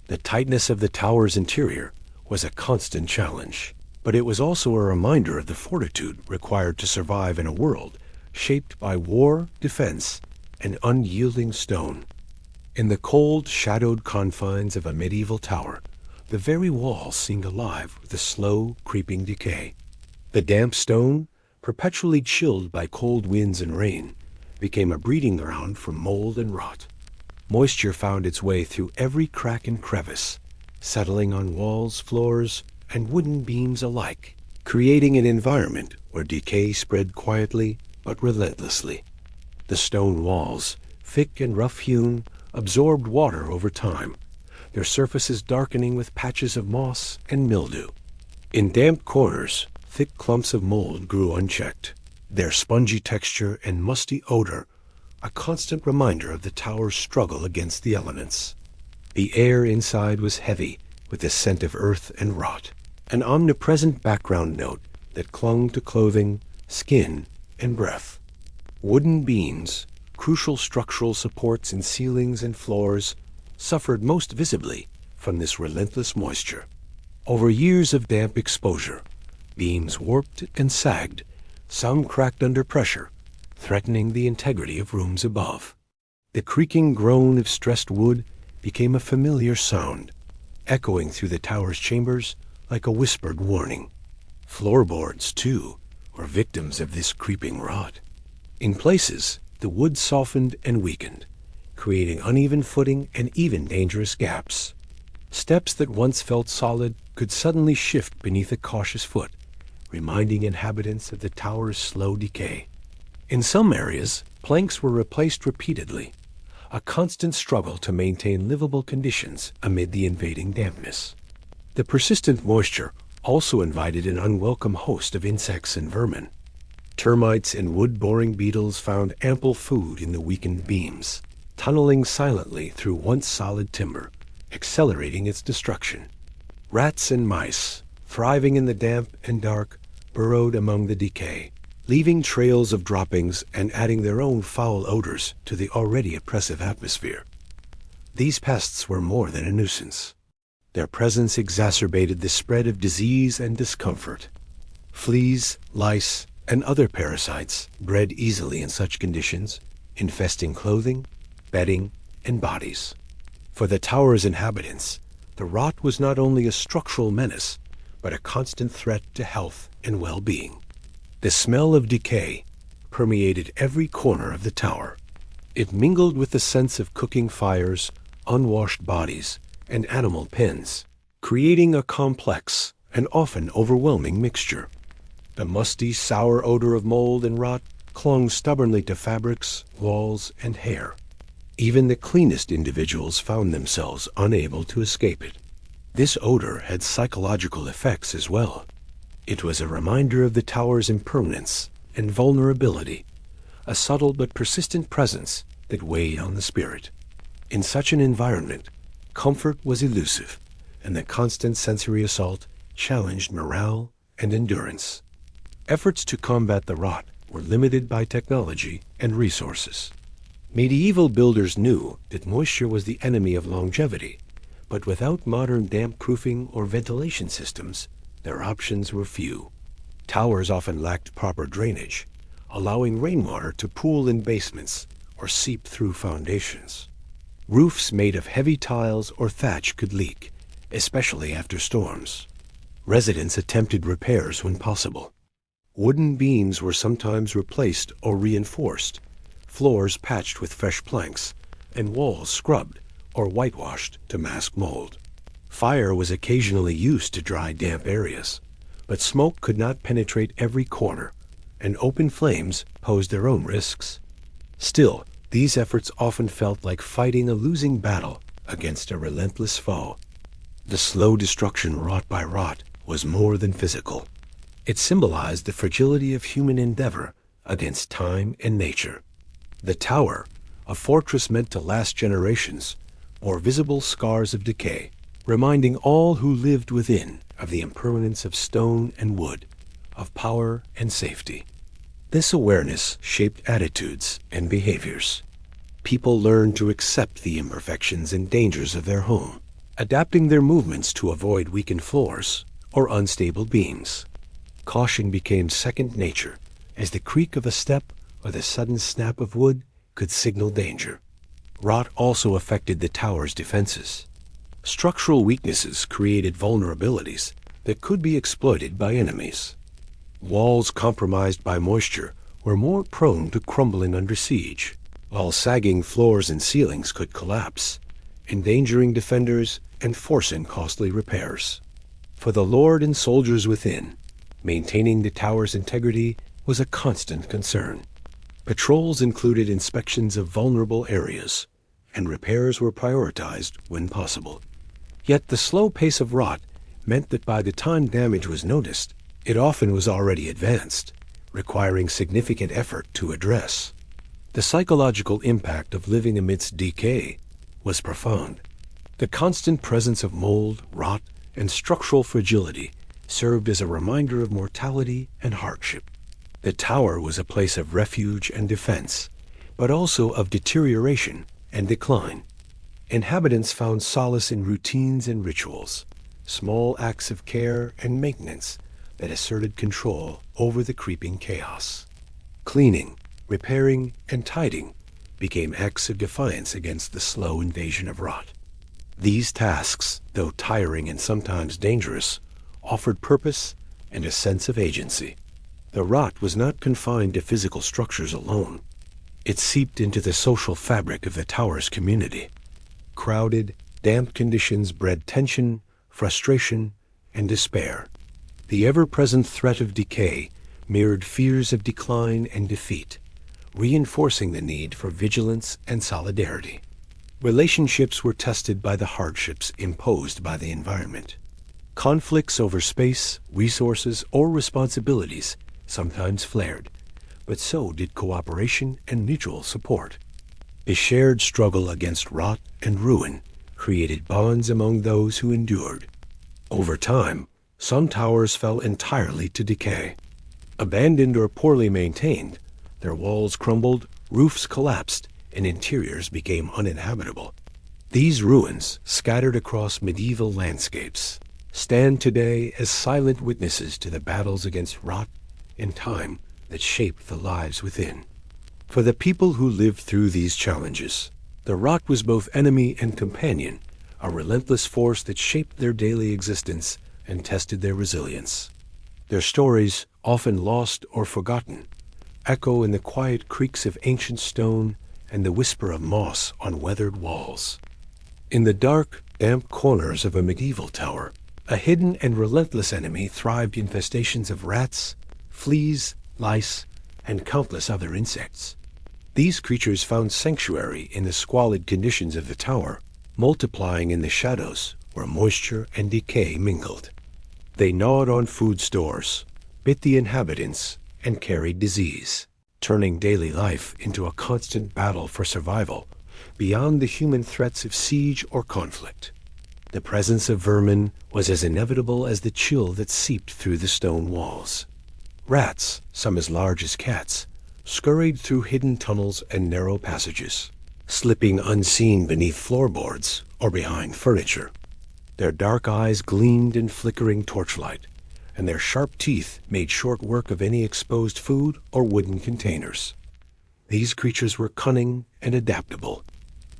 The tightness of the tower's interior was a constant challenge, but it was also a reminder of the fortitude required to survive in a world shaped by war, defense, and unyielding stone. In the cold, shadowed confines of a medieval tower, the very walls seemed alive with a slow, creeping decay. The damp stone, perpetually chilled by cold winds and rain, became a breeding ground for mold and rot. Moisture found its way through every crack and crevice, settling on walls, floors, and wooden beams alike, creating an environment where decay spread quietly but relentlessly. The stone walls, thick and rough-hewn, absorbed water over time, their surfaces darkening with patches of moss and mildew. In damp corners, thick clumps of mold grew unchecked, their spongy texture and musty odor a constant reminder of the tower's struggle against the elements. The air inside was heavy with the scent of earth and rot, an omnipresent background note that clung to clothing, skin, and breath. Wooden beams, crucial structural supports in ceilings and floors, suffered most visibly from this relentless moisture. Over years of damp exposure, beams warped and sagged, some cracked under pressure, threatening the integrity of rooms above. The creaking groan of stressed wood became a familiar sound, echoing through the tower's chambers like a whispered warning. Floorboards, too, were victims of this creeping rot. In places, the wood softened and weakened, creating uneven footing and even dangerous gaps. Steps that once felt solid could suddenly shift beneath a cautious foot, reminding inhabitants of the tower's slow decay. In some areas, planks were replaced repeatedly, a constant struggle to maintain livable conditions amid the invading dampness. The persistent moisture also invited an unwelcome host of insects and vermin. Termites and wood-boring beetles found ample food in the weakened beams, tunneling silently through once solid timber, accelerating its destruction. Rats and mice, thriving in the damp and dark, burrowed among the decay, leaving trails of droppings and adding their own foul odors to the already oppressive atmosphere. These pests were more than a nuisance. Their presence exacerbated the spread of disease and discomfort. Fleas, lice, and other parasites bred easily in such conditions, infesting clothing, bedding, and bodies. For the tower's inhabitants, the rot was not only a structural menace, but a constant threat to health and well-being. The smell of decay permeated every corner of the tower. It mingled with the sense of cooking fires, unwashed bodies, and animal pens, creating a complex and often overwhelming mixture. The musty, sour odor of mold and rot clung stubbornly to fabrics, walls, and hair. Even the cleanest individuals found themselves unable to escape it. This odor had psychological effects as well. It was a reminder of the tower's impermanence and vulnerability, a subtle but persistent presence that weighed on the spirit. In such an environment, comfort was elusive, and the constant sensory assault challenged morale and endurance. Efforts to combat the rot were limited by technology and resources. Medieval builders knew that moisture was the enemy of longevity, but without modern damp-proofing or ventilation systems, their options were few. Towers often lacked proper drainage, allowing rainwater to pool in basements or seep through foundations. Roofs made of heavy tiles or thatch could leak, especially after storms. Residents attempted repairs when possible. Wooden beams were sometimes replaced or reinforced, floors patched with fresh planks, and walls scrubbed or whitewashed to mask mold. Fire was occasionally used to dry damp areas, but smoke could not penetrate every corner, and open flames posed their own risks. Still, these efforts often felt like fighting a losing battle against a relentless foe. The slow destruction wrought by rot was more than physical. It symbolized the fragility of human endeavor against time and nature. The tower, a fortress meant to last generations, bore visible scars of decay, reminding all who lived within of the impermanence of stone and wood, of power and safety. This awareness shaped attitudes and behaviors. People learned to accept the imperfections and dangers of their home, adapting their movements to avoid weakened floors or unstable beams. Caution became second nature, as the creak of a step or the sudden snap of wood could signal danger. Rot also affected the tower's defenses. Structural weaknesses created vulnerabilities that could be exploited by enemies. Walls compromised by moisture were more prone to crumbling under siege, while sagging floors and ceilings could collapse, endangering defenders and forcing costly repairs. For the lord and soldiers within, maintaining the tower's integrity was a constant concern. Patrols included inspections of vulnerable areas, and repairs were prioritized when possible. Yet the slow pace of rot meant that by the time damage was noticed, it often was already advanced, requiring significant effort to address. The psychological impact of living amidst decay was profound. The constant presence of mold, rot, and structural fragility served as a reminder of mortality and hardship. The tower was a place of refuge and defense, but also of deterioration and decline. Inhabitants found solace in routines and rituals, small acts of care and maintenance that asserted control over the creeping chaos. Cleaning, repairing, and tidying became acts of defiance against the slow invasion of rot. These tasks, though tiring and sometimes dangerous, offered purpose and a sense of agency. The rot was not confined to physical structures alone. It seeped into the social fabric of the tower's community. Crowded, damp conditions bred tension, frustration, and despair. The ever-present threat of decay mirrored fears of decline and defeat, reinforcing the need for vigilance and solidarity. Relationships were tested by the hardships imposed by the environment. Conflicts over space, resources, or responsibilities sometimes flared, but so did cooperation and mutual support. The shared struggle against rot and ruin created bonds among those who endured. Over time, some towers fell entirely to decay. Abandoned or poorly maintained, their walls crumbled, roofs collapsed, and interiors became uninhabitable. These ruins, scattered across medieval landscapes, stand today as silent witnesses to the battles against rot and time that shaped the lives within. For the people who lived through these challenges, the rot was both enemy and companion, a relentless force that shaped their daily existence and tested their resilience. Their stories, often lost or forgotten, echo in the quiet creaks of ancient stone and the whisper of moss on weathered walls. In the dark, damp corners of a medieval tower, a hidden and relentless enemy thrived infestations of rats, fleas, lice, and countless other insects. These creatures found sanctuary in the squalid conditions of the tower, multiplying in the shadows where moisture and decay mingled. They gnawed on food stores, bit the inhabitants, and carried disease, turning daily life into a constant battle for survival beyond the human threats of siege or conflict. The presence of vermin was as inevitable as the chill that seeped through the stone walls. Rats, some as large as cats, scurried through hidden tunnels and narrow passages, slipping unseen beneath floorboards or behind furniture. Their dark eyes gleamed in flickering torchlight, and their sharp teeth made short work of any exposed food or wooden containers. These creatures were cunning and adaptable.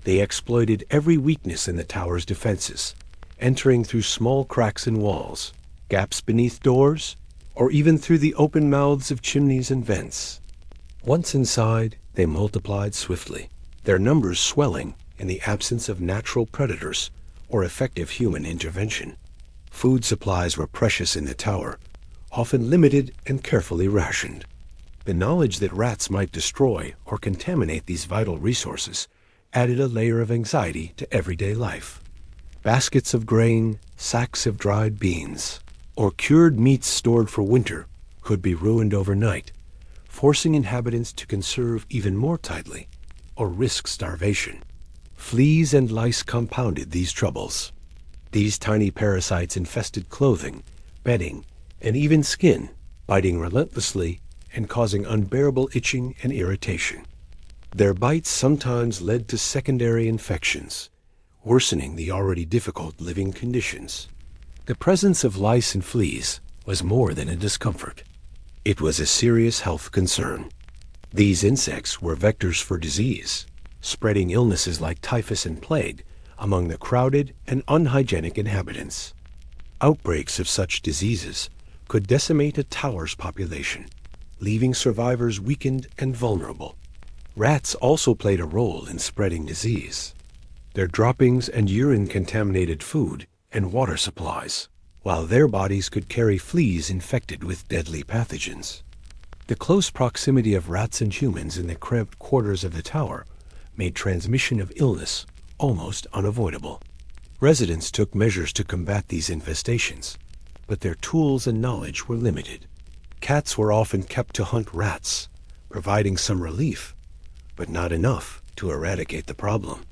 They exploited every weakness in the tower's defenses, entering through small cracks in walls, gaps beneath doors, or even through the open mouths of chimneys and vents. Once inside, they multiplied swiftly, their numbers swelling in the absence of natural predators or effective human intervention. Food supplies were precious in the tower, often limited and carefully rationed. The knowledge that rats might destroy or contaminate these vital resources added a layer of anxiety to everyday life. Baskets of grain, sacks of dried beans, or cured meats stored for winter could be ruined overnight, forcing inhabitants to conserve even more tightly or risk starvation. Fleas and lice compounded these troubles. These tiny parasites infested clothing, bedding, and even skin, biting relentlessly and causing unbearable itching and irritation. Their bites sometimes led to secondary infections, worsening the already difficult living conditions. The presence of lice and fleas was more than a discomfort. It was a serious health concern. These insects were vectors for disease, spreading illnesses like typhus and plague among the crowded and unhygienic inhabitants. Outbreaks of such diseases could decimate a tower's population, leaving survivors weakened and vulnerable. Rats also played a role in spreading disease. Their droppings and urine contaminated food and water supplies, while their bodies could carry fleas infected with deadly pathogens. The close proximity of rats and humans in the cramped quarters of the tower made transmission of illness almost unavoidable. Residents took measures to combat these infestations, but their tools and knowledge were limited. Cats were often kept to hunt rats, providing some relief, but not enough to eradicate the problem.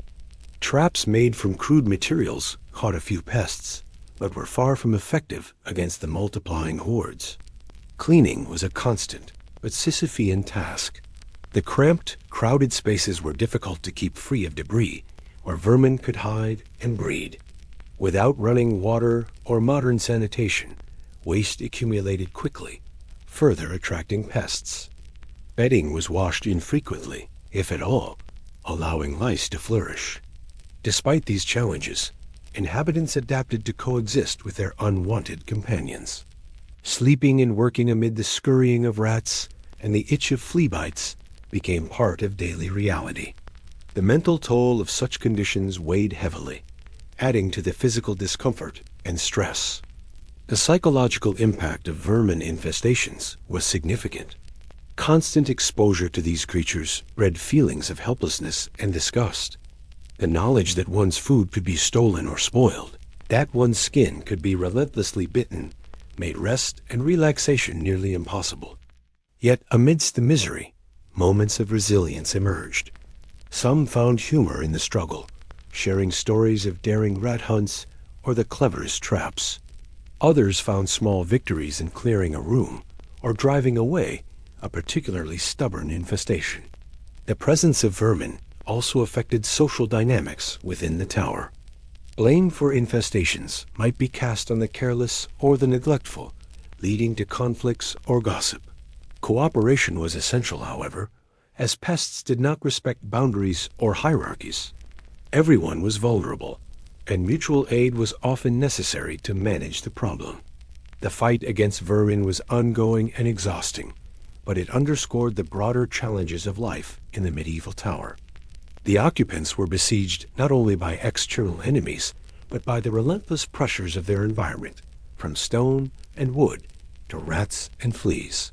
Traps made from crude materials caught a few pests, but were far from effective against the multiplying hordes. Cleaning was a constant but Sisyphean task. The cramped, crowded spaces were difficult to keep free of debris, where vermin could hide and breed. Without running water or modern sanitation, waste accumulated quickly, further attracting pests. Bedding was washed infrequently, if at all, allowing lice to flourish. Despite these challenges, inhabitants adapted to coexist with their unwanted companions. Sleeping and working amid the scurrying of rats and the itch of flea bites became part of daily reality. The mental toll of such conditions weighed heavily, adding to the physical discomfort and stress. The psychological impact of vermin infestations was significant. Constant exposure to these creatures bred feelings of helplessness and disgust. The knowledge that one's food could be stolen or spoiled, that one's skin could be relentlessly bitten, made rest and relaxation nearly impossible. Yet amidst the misery, moments of resilience emerged. Some found humor in the struggle, sharing stories of daring rat hunts or the cleverest traps. Others found small victories in clearing a room or driving away a particularly stubborn infestation. The presence of vermin also affected social dynamics within the tower. Blame for infestations might be cast on the careless or the neglectful, leading to conflicts or gossip. Cooperation was essential, however, as pests did not respect boundaries or hierarchies. Everyone was vulnerable, and mutual aid was often necessary to manage the problem. The fight against vermin was ongoing and exhausting, but it underscored the broader challenges of life in the medieval tower. The occupants were besieged not only by external enemies, but by the relentless pressures of their environment, from stone and wood to rats and fleas.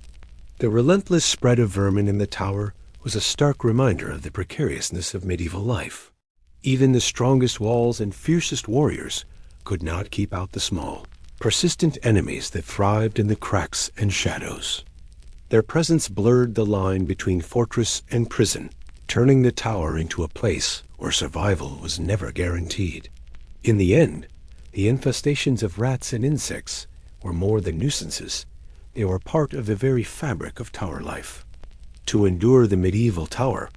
The relentless spread of vermin in the tower was a stark reminder of the precariousness of medieval life. Even the strongest walls and fiercest warriors could not keep out the small, persistent enemies that thrived in the cracks and shadows. Their presence blurred the line between fortress and prison, turning the tower into a place where survival was never guaranteed. In the end, the infestations of rats and insects were more than nuisances. They were part of the very fabric of tower life. To endure the medieval tower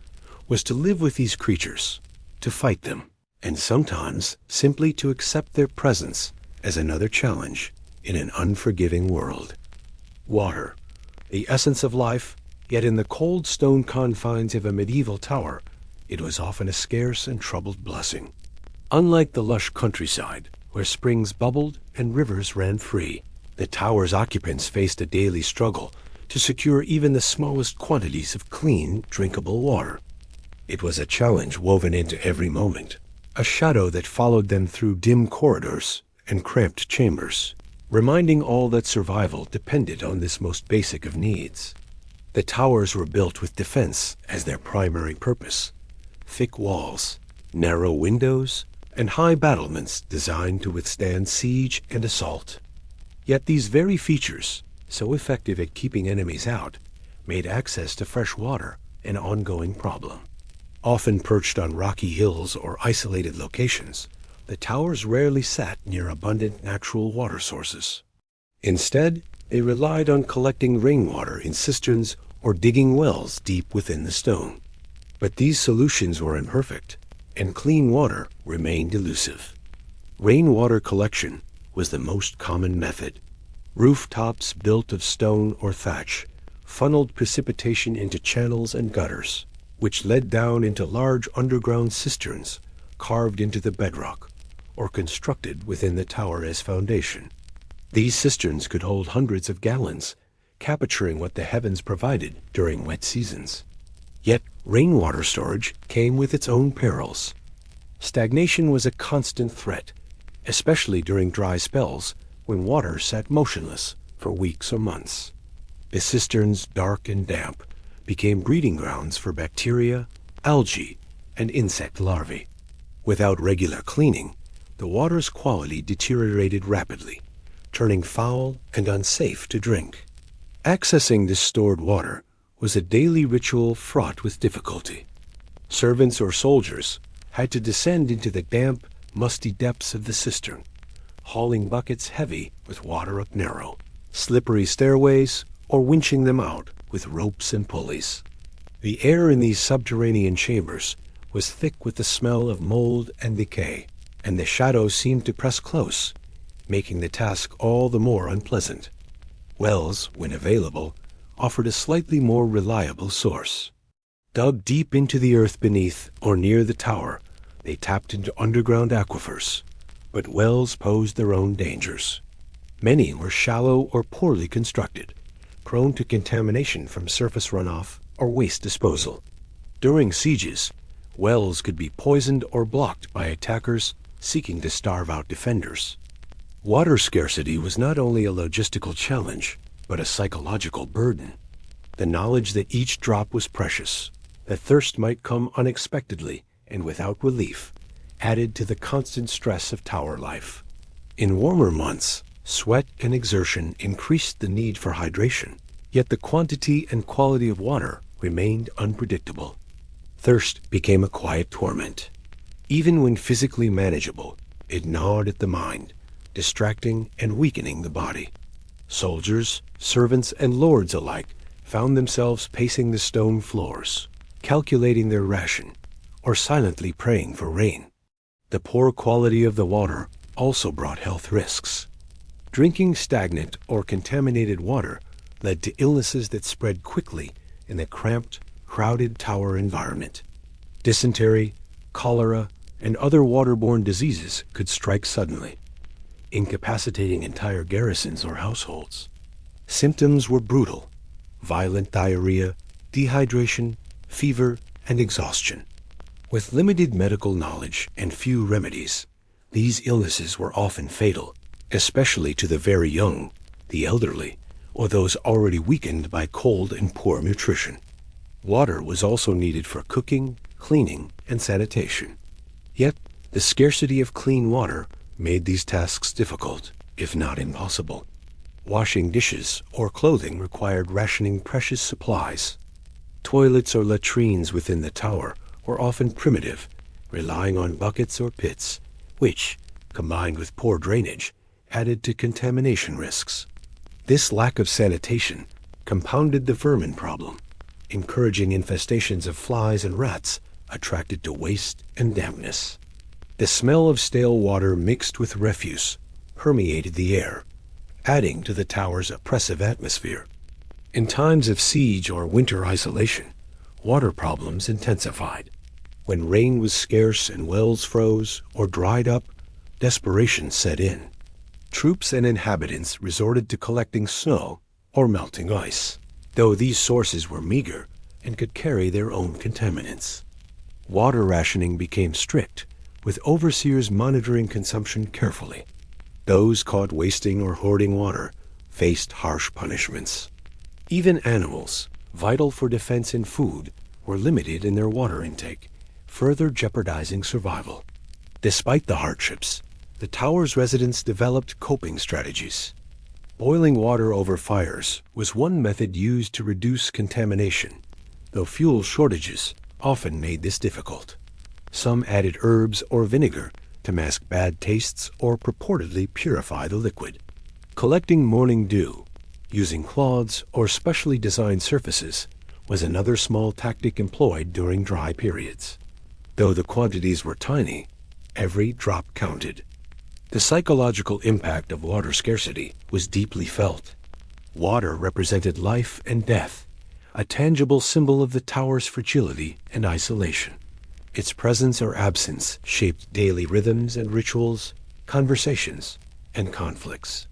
was to live with these creatures, to fight them, and sometimes simply to accept their presence as another challenge in an unforgiving world. Water, the essence of life, yet in the cold stone confines of a medieval tower, it was often a scarce and troubled blessing. Unlike the lush countryside, where springs bubbled and rivers ran free, the tower's occupants faced a daily struggle to secure even the smallest quantities of clean, drinkable water. It was a challenge woven into every moment, a shadow that followed them through dim corridors and cramped chambers, reminding all that survival depended on this most basic of needs. The towers were built with defense as their primary purpose. Thick walls, narrow windows, and high battlements designed to withstand siege and assault. Yet these very features, so effective at keeping enemies out, made access to fresh water an ongoing problem. Often perched on rocky hills or isolated locations, the towers rarely sat near abundant natural water sources. Instead, They relied on collecting rainwater in cisterns or digging wells deep within the stone. But these solutions were imperfect, and clean water remained elusive. Rainwater collection was the most common method. Rooftops built of stone or thatch funneled precipitation into channels and gutters, which led down into large underground cisterns carved into the bedrock or constructed within the tower as foundation. These cisterns could hold hundreds of gallons, capturing what the heavens provided during wet seasons. Yet rainwater storage came with its own perils. Stagnation was a constant threat, especially during dry spells when water sat motionless for weeks or months. The cisterns, dark and damp, became breeding grounds for bacteria, algae, and insect larvae. Without regular cleaning, the water's quality deteriorated rapidly, turning foul and unsafe to drink. Accessing this stored water was a daily ritual fraught with difficulty. Servants or soldiers had to descend into the damp, musty depths of the cistern, hauling buckets heavy with water up narrow, slippery stairways, or winching them out with ropes and pulleys. The air in these subterranean chambers was thick with the smell of mold and decay, and the shadows seemed to press close, making the task all the more unpleasant. Wells, when available, offered a slightly more reliable source. Dug deep into the earth beneath or near the tower, they tapped into underground aquifers, but wells posed their own dangers. Many were shallow or poorly constructed, prone to contamination from surface runoff or waste disposal. During sieges, wells could be poisoned or blocked by attackers seeking to starve out defenders. Water scarcity was not only a logistical challenge, but a psychological burden. The knowledge that each drop was precious, that thirst might come unexpectedly and without relief, added to the constant stress of tower life. In warmer months, sweat and exertion increased the need for hydration, yet the quantity and quality of water remained unpredictable. Thirst became a quiet torment. Even when physically manageable, it gnawed at the mind, distracting and weakening the body. Soldiers, servants, and lords alike found themselves pacing the stone floors, calculating their ration, or silently praying for rain. The poor quality of the water also brought health risks. Drinking stagnant or contaminated water led to illnesses that spread quickly in the cramped, crowded tower environment. Dysentery, cholera, and other waterborne diseases could strike suddenly, incapacitating entire garrisons or households. Symptoms were brutal: violent diarrhea, dehydration, fever, and exhaustion. With limited medical knowledge and few remedies, these illnesses were often fatal, especially to the very young, the elderly, or those already weakened by cold and poor nutrition. Water was also needed for cooking, cleaning, and sanitation. Yet, the scarcity of clean water made these tasks difficult, if not impossible. Washing dishes or clothing required rationing precious supplies. Toilets or latrines within the tower were often primitive, relying on buckets or pits, which, combined with poor drainage, added to contamination risks. This lack of sanitation compounded the vermin problem, encouraging infestations of flies and rats attracted to waste and dampness. The smell of stale water mixed with refuse permeated the air, adding to the tower's oppressive atmosphere. In times of siege or winter isolation, water problems intensified. When rain was scarce and wells froze or dried up, desperation set in. Troops and inhabitants resorted to collecting snow or melting ice, though these sources were meager and could carry their own contaminants. Water rationing became strict, with overseers monitoring consumption carefully. Those caught wasting or hoarding water faced harsh punishments. Even animals, vital for defense and food, were limited in their water intake, further jeopardizing survival. Despite the hardships, the tower's residents developed coping strategies. Boiling water over fires was one method used to reduce contamination, though fuel shortages often made this difficult. Some added herbs or vinegar to mask bad tastes or purportedly purify the liquid. Collecting morning dew, Using cloths or specially designed surfaces was another small tactic employed during dry periods. Though the quantities were tiny, every drop counted. The psychological impact of water scarcity was deeply felt. Water represented life and death, a tangible symbol of the tower's fragility and isolation. Its presence or absence shaped daily rhythms and rituals, conversations, and conflicts.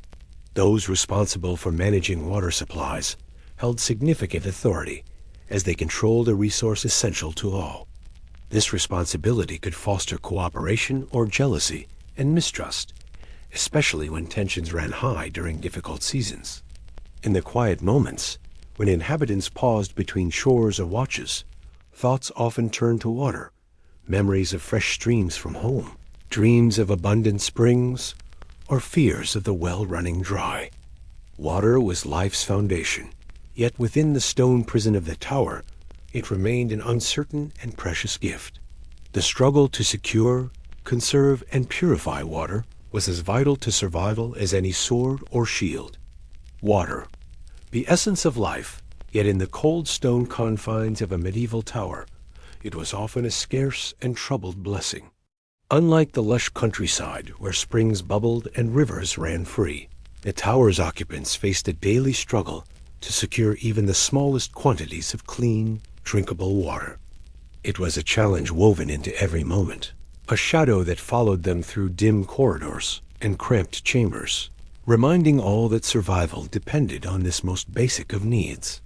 Those responsible for managing water supplies held significant authority as they controlled a resource essential to all. This responsibility could foster cooperation or jealousy and mistrust, especially when tensions ran high during difficult seasons. In the quiet moments, when inhabitants paused between chores or watches, thoughts often turned to water, memories of fresh streams from home, dreams of abundant springs, or fears of the well running dry. Water was life's foundation, yet within the stone prison of the tower, it remained an uncertain and precious gift. The struggle to secure, conserve, and purify water was as vital to survival as any sword or shield. Water, the essence of life, yet in the cold stone confines of a medieval tower, it was often a scarce and troubled blessing. Unlike the lush countryside where springs bubbled and rivers ran free, the tower's occupants faced a daily struggle to secure even the smallest quantities of clean, drinkable water. It was a challenge woven into every moment, a shadow that followed them through dim corridors and cramped chambers, reminding all that survival depended on this most basic of needs.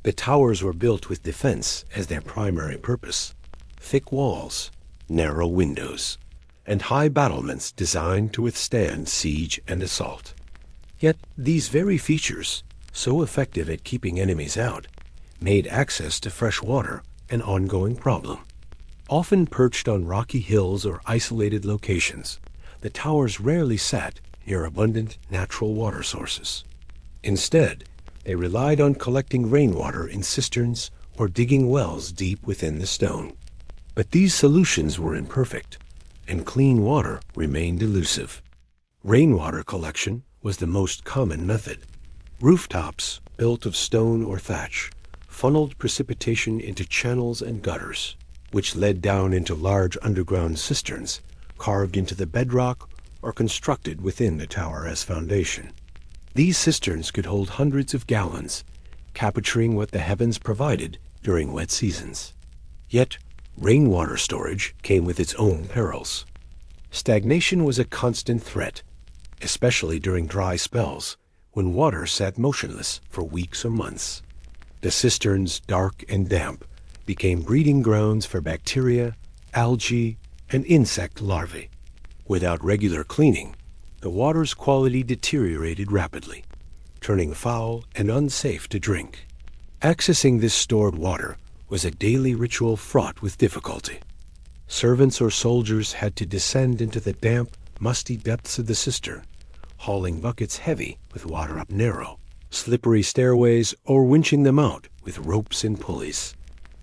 The towers were built with defense as their primary purpose: thick walls, narrow windows, and high battlements designed to withstand siege and assault. Yet these very features, so effective at keeping enemies out, made access to fresh water an ongoing problem. Often perched on rocky hills or isolated locations, the towers rarely sat near abundant natural water sources. Instead, they relied on collecting rainwater in cisterns or digging wells deep within the stone. But these solutions were imperfect, and clean water remained elusive. Rainwater collection was the most common method. Rooftops, built of stone or thatch, funneled precipitation into channels and gutters, which led down into large underground cisterns carved into the bedrock or constructed within the tower as foundation. These cisterns could hold hundreds of gallons, capturing what the heavens provided during wet seasons. Yet, rainwater storage came with its own perils. Stagnation was a constant threat, especially during dry spells when water sat motionless for weeks or months. The cisterns, dark and damp, became breeding grounds for bacteria, algae, and insect larvae. Without regular cleaning, the water's quality deteriorated rapidly, turning foul and unsafe to drink. Accessing this stored water was a daily ritual fraught with difficulty. Servants or soldiers had to descend into the damp, musty depths of the cistern, hauling buckets heavy with water up narrow, slippery stairways, or winching them out with ropes and pulleys.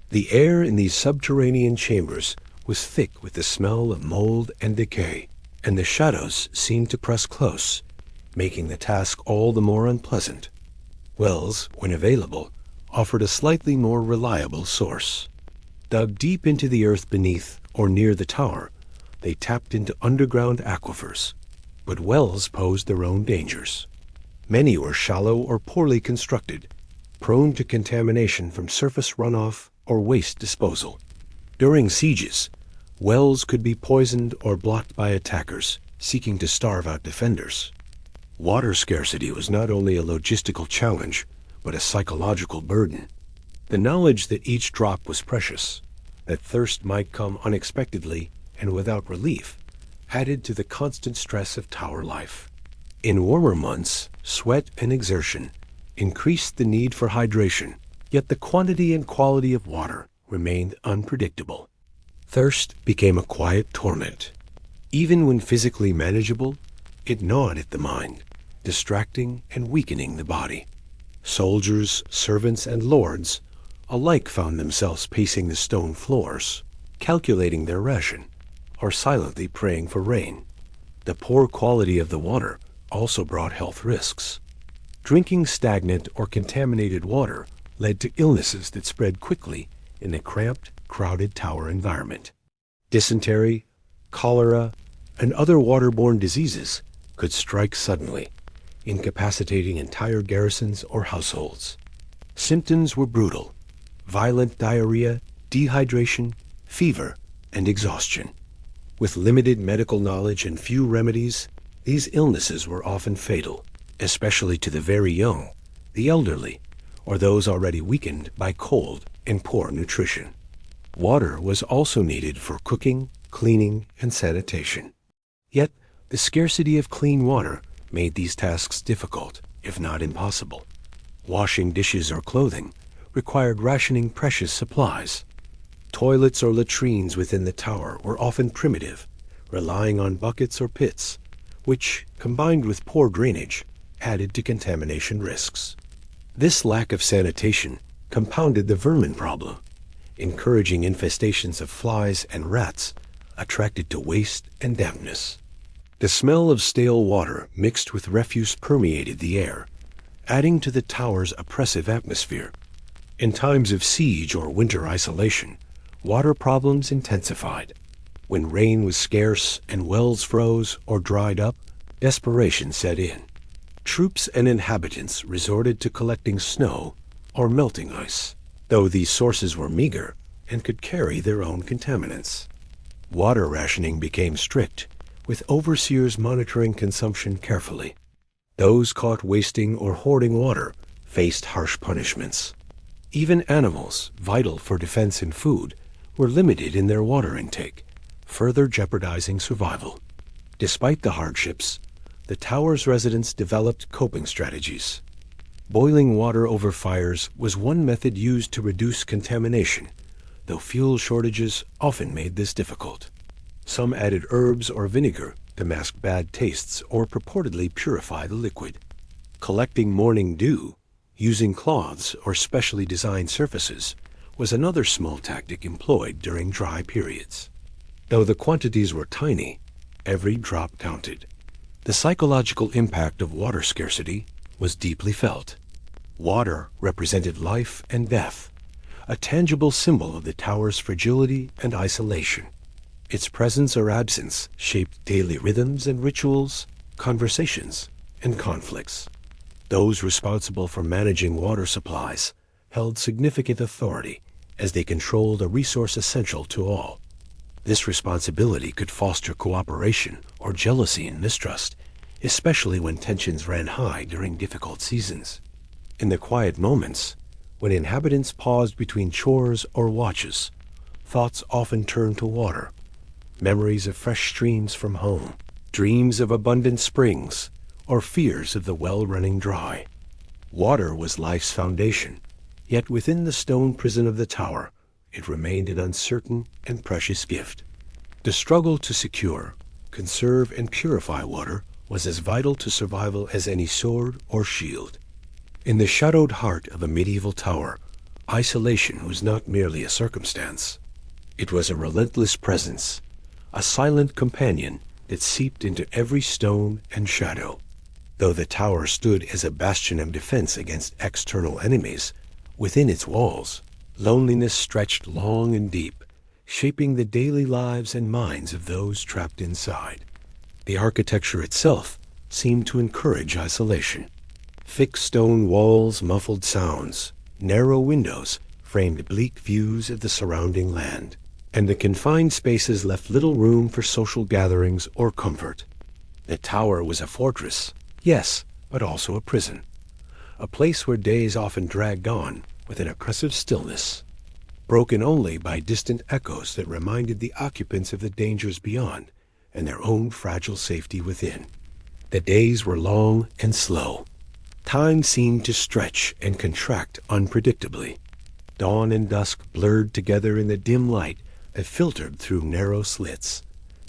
The air in these subterranean chambers was thick with the smell of mold and decay, and the shadows seemed to press close, making the task all the more unpleasant. Wells, when available, offered a slightly more reliable source. Dug deep into the earth beneath or near the tower, they tapped into underground aquifers. But wells posed their own dangers. Many were shallow or poorly constructed, prone to contamination from surface runoff or waste disposal. During sieges, wells could be poisoned or blocked by attackers seeking to starve out defenders. Water scarcity was not only a logistical challenge, but a psychological burden. The knowledge that each drop was precious, that thirst might come unexpectedly and without relief, added to the constant stress of tower life. In warmer months, sweat and exertion increased the need for hydration, yet the quantity and quality of water remained unpredictable. Thirst became a quiet torment. Even when physically manageable, it gnawed at the mind, distracting and weakening the body. Soldiers, servants, and lords alike found themselves pacing the stone floors, calculating their ration, or silently praying for rain. The poor quality of the water also brought health risks. Drinking stagnant or contaminated water led to illnesses that spread quickly in a cramped, crowded tower environment. Dysentery, cholera, and other waterborne diseases could strike suddenly, incapacitating entire garrisons or households. Symptoms were brutal: violent diarrhea, dehydration, fever, and exhaustion. With limited medical knowledge and few remedies, these illnesses were often fatal, especially to the very young, the elderly, or those already weakened by cold and poor nutrition. Water was also needed for cooking, cleaning, and sanitation. Yet, the scarcity of clean water made these tasks difficult, if not impossible. Washing dishes or clothing required rationing precious supplies. Toilets or latrines within the tower were often primitive, relying on buckets or pits, which, combined with poor drainage, added to contamination risks. This lack of sanitation compounded the vermin problem, encouraging infestations of flies and rats attracted to waste and dampness. The smell of stale water mixed with refuse permeated the air, adding to the tower's oppressive atmosphere. In times of siege or winter isolation, water problems intensified. When rain was scarce and wells froze or dried up, desperation set in. Troops and inhabitants resorted to collecting snow or melting ice, though these sources were meager and could carry their own contaminants. Water rationing became strict, with overseers monitoring consumption carefully. Those caught wasting or hoarding water faced harsh punishments. Even animals, vital for defense and food, were limited in their water intake, further jeopardizing survival. Despite the hardships, the tower's residents developed coping strategies. Boiling water over fires was one method used to reduce contamination, though fuel shortages often made this difficult. Some added herbs or vinegar to mask bad tastes or purportedly purify the liquid. Collecting morning dew, using cloths or specially designed surfaces, was another small tactic employed during dry periods. Though the quantities were tiny, every drop counted. The psychological impact of water scarcity was deeply felt. Water represented life and death, a tangible symbol of the tower's fragility and isolation. Its presence or absence shaped daily rhythms and rituals, conversations, and conflicts. Those responsible for managing water supplies held significant authority as they controlled a resource essential to all. This responsibility could foster cooperation or jealousy and mistrust, especially when tensions ran high during difficult seasons. In the quiet moments, when inhabitants paused between chores or watches, thoughts often turned to water. Memories of fresh streams from home, dreams of abundant springs, or fears of the well running dry. Water was life's foundation, yet within the stone prison of the tower, it remained an uncertain and precious gift. The struggle to secure, conserve, and purify water was as vital to survival as any sword or shield. In the shadowed heart of a medieval tower, isolation was not merely a circumstance. It was a relentless presence, a silent companion that seeped into every stone and shadow. Though the tower stood as a bastion of defense against external enemies, within its walls, loneliness stretched long and deep, shaping the daily lives and minds of those trapped inside. The architecture itself seemed to encourage isolation. Thick stone walls muffled sounds, narrow windows framed bleak views of the surrounding land, and the confined spaces left little room for social gatherings or comfort. The tower was a fortress, yes, but also a prison, a place where days often dragged on with an oppressive stillness, broken only by distant echoes that reminded the occupants of the dangers beyond and their own fragile safety within. The days were long and slow. Time seemed to stretch and contract unpredictably. Dawn and dusk blurred together in the dim light that filtered through narrow slits,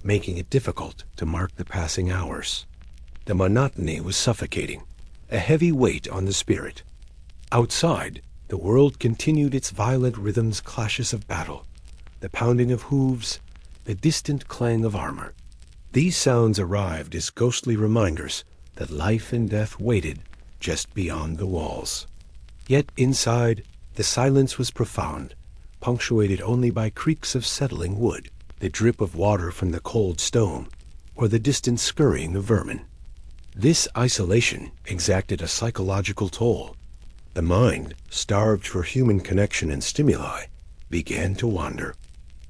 making it difficult to mark the passing hours. The monotony was suffocating, a heavy weight on the spirit. Outside, the world continued its violent rhythms, clashes of battle, the pounding of hooves, the distant clang of armor. These sounds arrived as ghostly reminders that life and death waited just beyond the walls. Yet inside, the silence was profound, punctuated only by creaks of settling wood, the drip of water from the cold stone, or the distant scurrying of vermin. This isolation exacted a psychological toll. The mind, starved for human connection and stimuli, began to wander.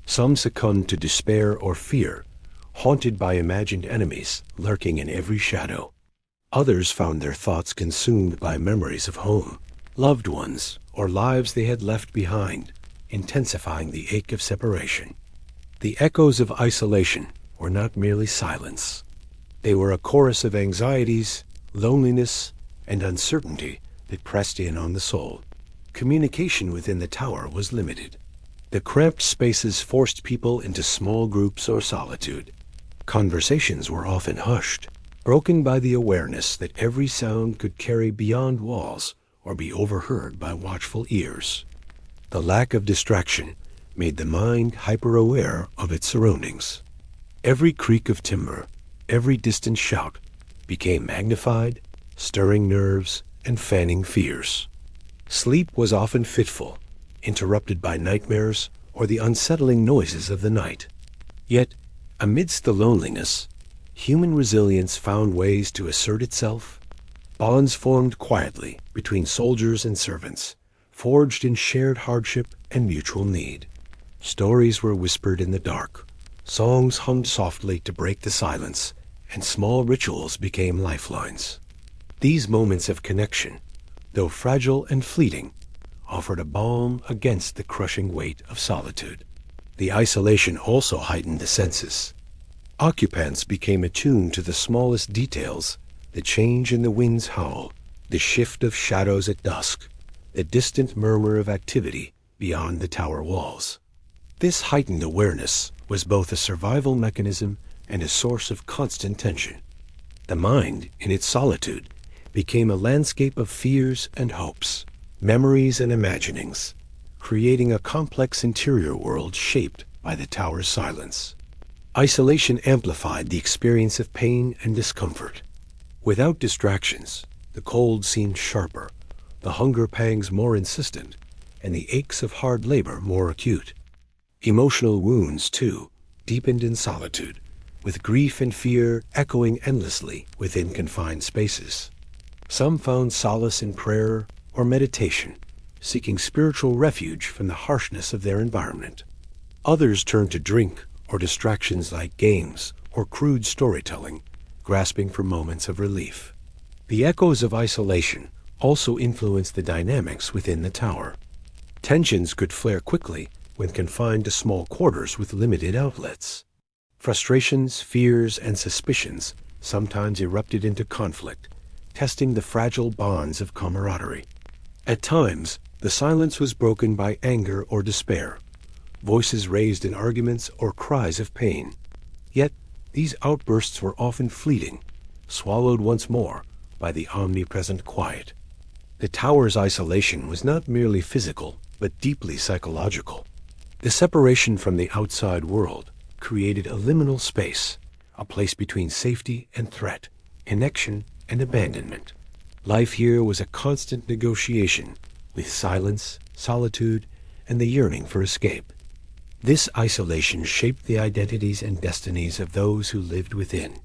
Some succumbed to despair or fear, haunted by imagined enemies lurking in every shadow. Others found their thoughts consumed by memories of home, loved ones, or lives they had left behind, intensifying the ache of separation. The echoes of isolation were not merely silence. They were a chorus of anxieties, loneliness, and uncertainty that pressed in on the soul. Communication within the tower was limited. The cramped spaces forced people into small groups or solitude. Conversations were often hushed, broken by the awareness that every sound could carry beyond walls or be overheard by watchful ears. The lack of distraction made the mind hyper-aware of its surroundings. Every creak of timber, every distant shout, became magnified, stirring nerves and fanning fears. Sleep was often fitful, interrupted by nightmares or the unsettling noises of the night. Yet, amidst the loneliness, human resilience found ways to assert itself. Bonds formed quietly between soldiers and servants, forged in shared hardship and mutual need. Stories were whispered in the dark, songs hummed softly to break the silence, and small rituals became lifelines. These moments of connection, though fragile and fleeting, offered a balm against the crushing weight of solitude. The isolation also heightened the senses. Occupants became attuned to the smallest details, the change in the wind's howl, the shift of shadows at dusk, the distant murmur of activity beyond the tower walls. This heightened awareness was both a survival mechanism and a source of constant tension. The mind, in its solitude, became a landscape of fears and hopes, memories and imaginings, creating a complex interior world shaped by the tower's silence. Isolation amplified the experience of pain and discomfort. Without distractions, the cold seemed sharper, the hunger pangs more insistent, and the aches of hard labor more acute. Emotional wounds, too, deepened in solitude, with grief and fear echoing endlessly within confined spaces. Some found solace in prayer or meditation, seeking spiritual refuge from the harshness of their environment. Others turned to drink or distractions like games or crude storytelling, grasping for moments of relief. The echoes of isolation also influenced the dynamics within the tower. Tensions could flare quickly when confined to small quarters with limited outlets. Frustrations, fears, and suspicions sometimes erupted into conflict, testing the fragile bonds of camaraderie. At times, the silence was broken by anger or despair, voices raised in arguments or cries of pain. Yet, these outbursts were often fleeting, swallowed once more by the omnipresent quiet. The tower's isolation was not merely physical, but deeply psychological. The separation from the outside world created a liminal space, a place between safety and threat, connection and abandonment. Life here was a constant negotiation with silence, solitude, and the yearning for escape. This isolation shaped the identities and destinies of those who lived within,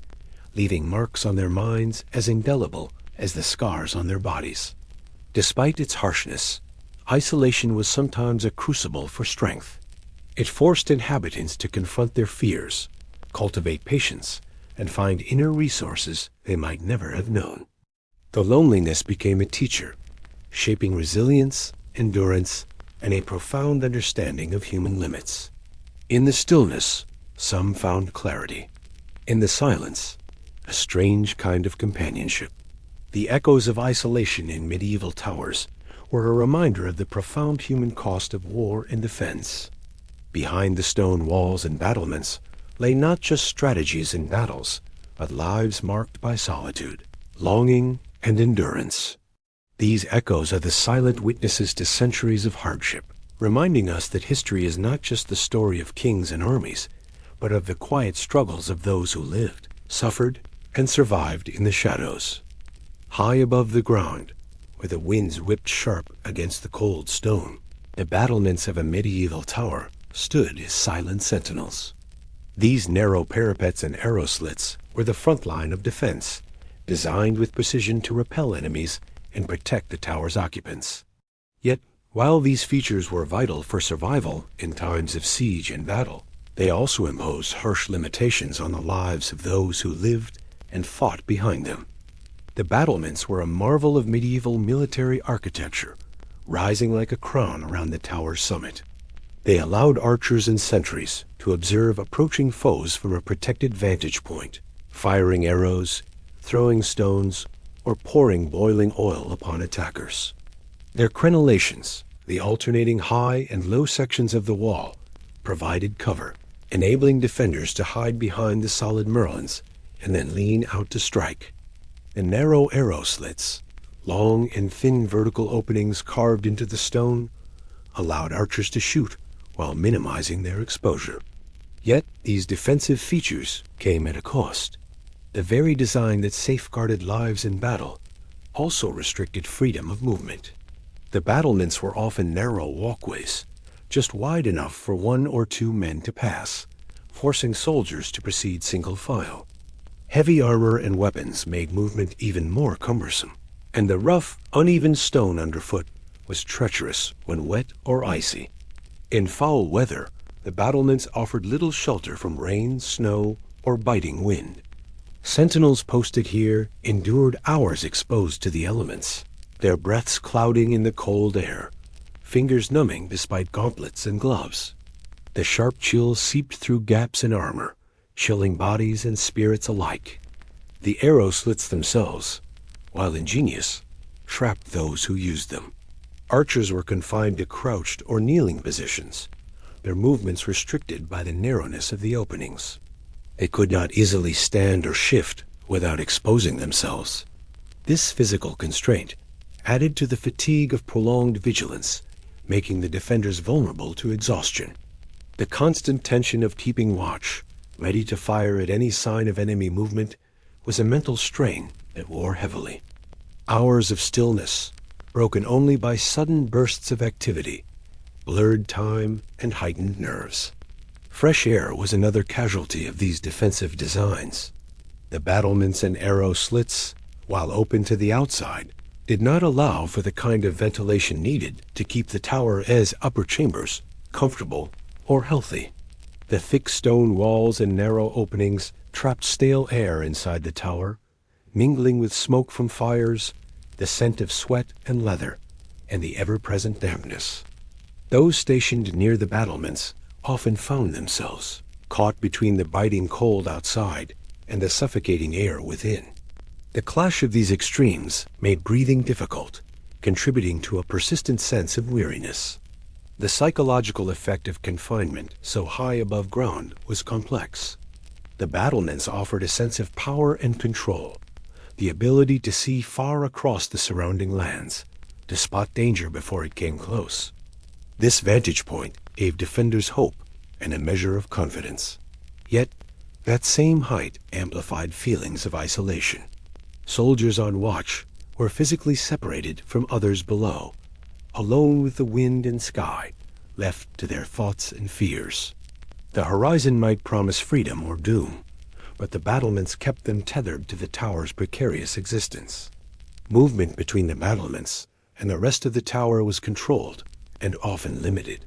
leaving marks on their minds as indelible as the scars on their bodies. Despite its harshness, isolation was sometimes a crucible for strength. It forced inhabitants to confront their fears, cultivate patience, and find inner resources they might never have known. The loneliness became a teacher, shaping resilience, endurance, and a profound understanding of human limits. In the stillness, some found clarity. In the silence, a strange kind of companionship. The echoes of isolation in medieval towers were a reminder of the profound human cost of war and defense. Behind the stone walls and battlements lay not just strategies in battles, but lives marked by solitude, longing, and endurance. These echoes are the silent witnesses to centuries of hardship, reminding us that history is not just the story of kings and armies, but of the quiet struggles of those who lived, suffered, and survived in the shadows. High above the ground, where the winds whipped sharp against the cold stone, the battlements of a medieval tower stood as silent sentinels. These narrow parapets and arrow slits were the front line of defense, designed with precision to repel enemies and protect the tower's occupants. Yet, while these features were vital for survival in times of siege and battle, they also imposed harsh limitations on the lives of those who lived and fought behind them. The battlements were a marvel of medieval military architecture, rising like a crown around the tower's summit. They allowed archers and sentries to observe approaching foes from a protected vantage point, firing arrows, throwing stones, or pouring boiling oil upon attackers. Their crenellations, the alternating high and low sections of the wall, provided cover, enabling defenders to hide behind the solid merlons and then lean out to strike. The narrow arrow slits, long and thin vertical openings carved into the stone, allowed archers to shoot while minimizing their exposure. Yet these defensive features came at a cost. The very design that safeguarded lives in battle also restricted freedom of movement. The battlements were often narrow walkways, just wide enough for one or two men to pass, forcing soldiers to proceed single file. Heavy armor and weapons made movement even more cumbersome, and the rough, uneven stone underfoot was treacherous when wet or icy. In foul weather, the battlements offered little shelter from rain, snow, or biting wind. Sentinels posted here endured hours exposed to the elements, their breaths clouding in the cold air, fingers numbing despite gauntlets and gloves. The sharp chills seeped through gaps in armor, chilling bodies and spirits alike. The arrow slits themselves, while ingenious, trapped those who used them. Archers were confined to crouched or kneeling positions, their movements restricted by the narrowness of the openings. They could not easily stand or shift without exposing themselves. This physical constraint added to the fatigue of prolonged vigilance, making the defenders vulnerable to exhaustion. The constant tension of keeping watch, ready to fire at any sign of enemy movement, was a mental strain that wore heavily. Hours of stillness, broken only by sudden bursts of activity, blurred time and heightened nerves. Fresh air was another casualty of these defensive designs. The battlements and arrow slits, while open to the outside, did not allow for the kind of ventilation needed to keep the tower as upper chambers comfortable or healthy. The thick stone walls and narrow openings trapped stale air inside the tower, mingling with smoke from fires, the scent of sweat and leather, and the ever-present dampness. Those stationed near the battlements often found themselves caught between the biting cold outside and the suffocating air within. The clash of these extremes made breathing difficult, contributing to a persistent sense of weariness. The psychological effect of confinement so high above ground was complex. The battlements offered a sense of power and control, the ability to see far across the surrounding lands, to spot danger before it came close. This vantage point gave defenders hope and a measure of confidence. Yet, that same height amplified feelings of isolation. Soldiers on watch were physically separated from others below, alone with the wind and sky, left to their thoughts and fears. The horizon might promise freedom or doom, but the battlements kept them tethered to the tower's precarious existence. Movement between the battlements and the rest of the tower was controlled and often limited.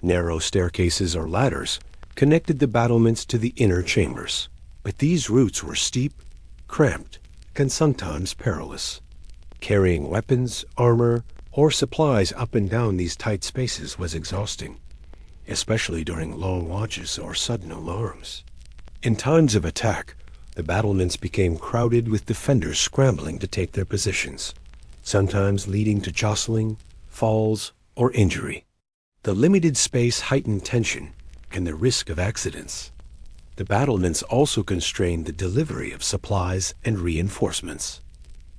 Narrow staircases or ladders connected the battlements to the inner chambers, but these routes were steep, cramped, and sometimes perilous. Carrying weapons, armor, or supplies up and down these tight spaces was exhausting, especially during long watches or sudden alarms. In times of attack, the battlements became crowded with defenders scrambling to take their positions, sometimes leading to jostling, falls, or injury. The limited space heightened tension and the risk of accidents. The battlements also constrained the delivery of supplies and reinforcements.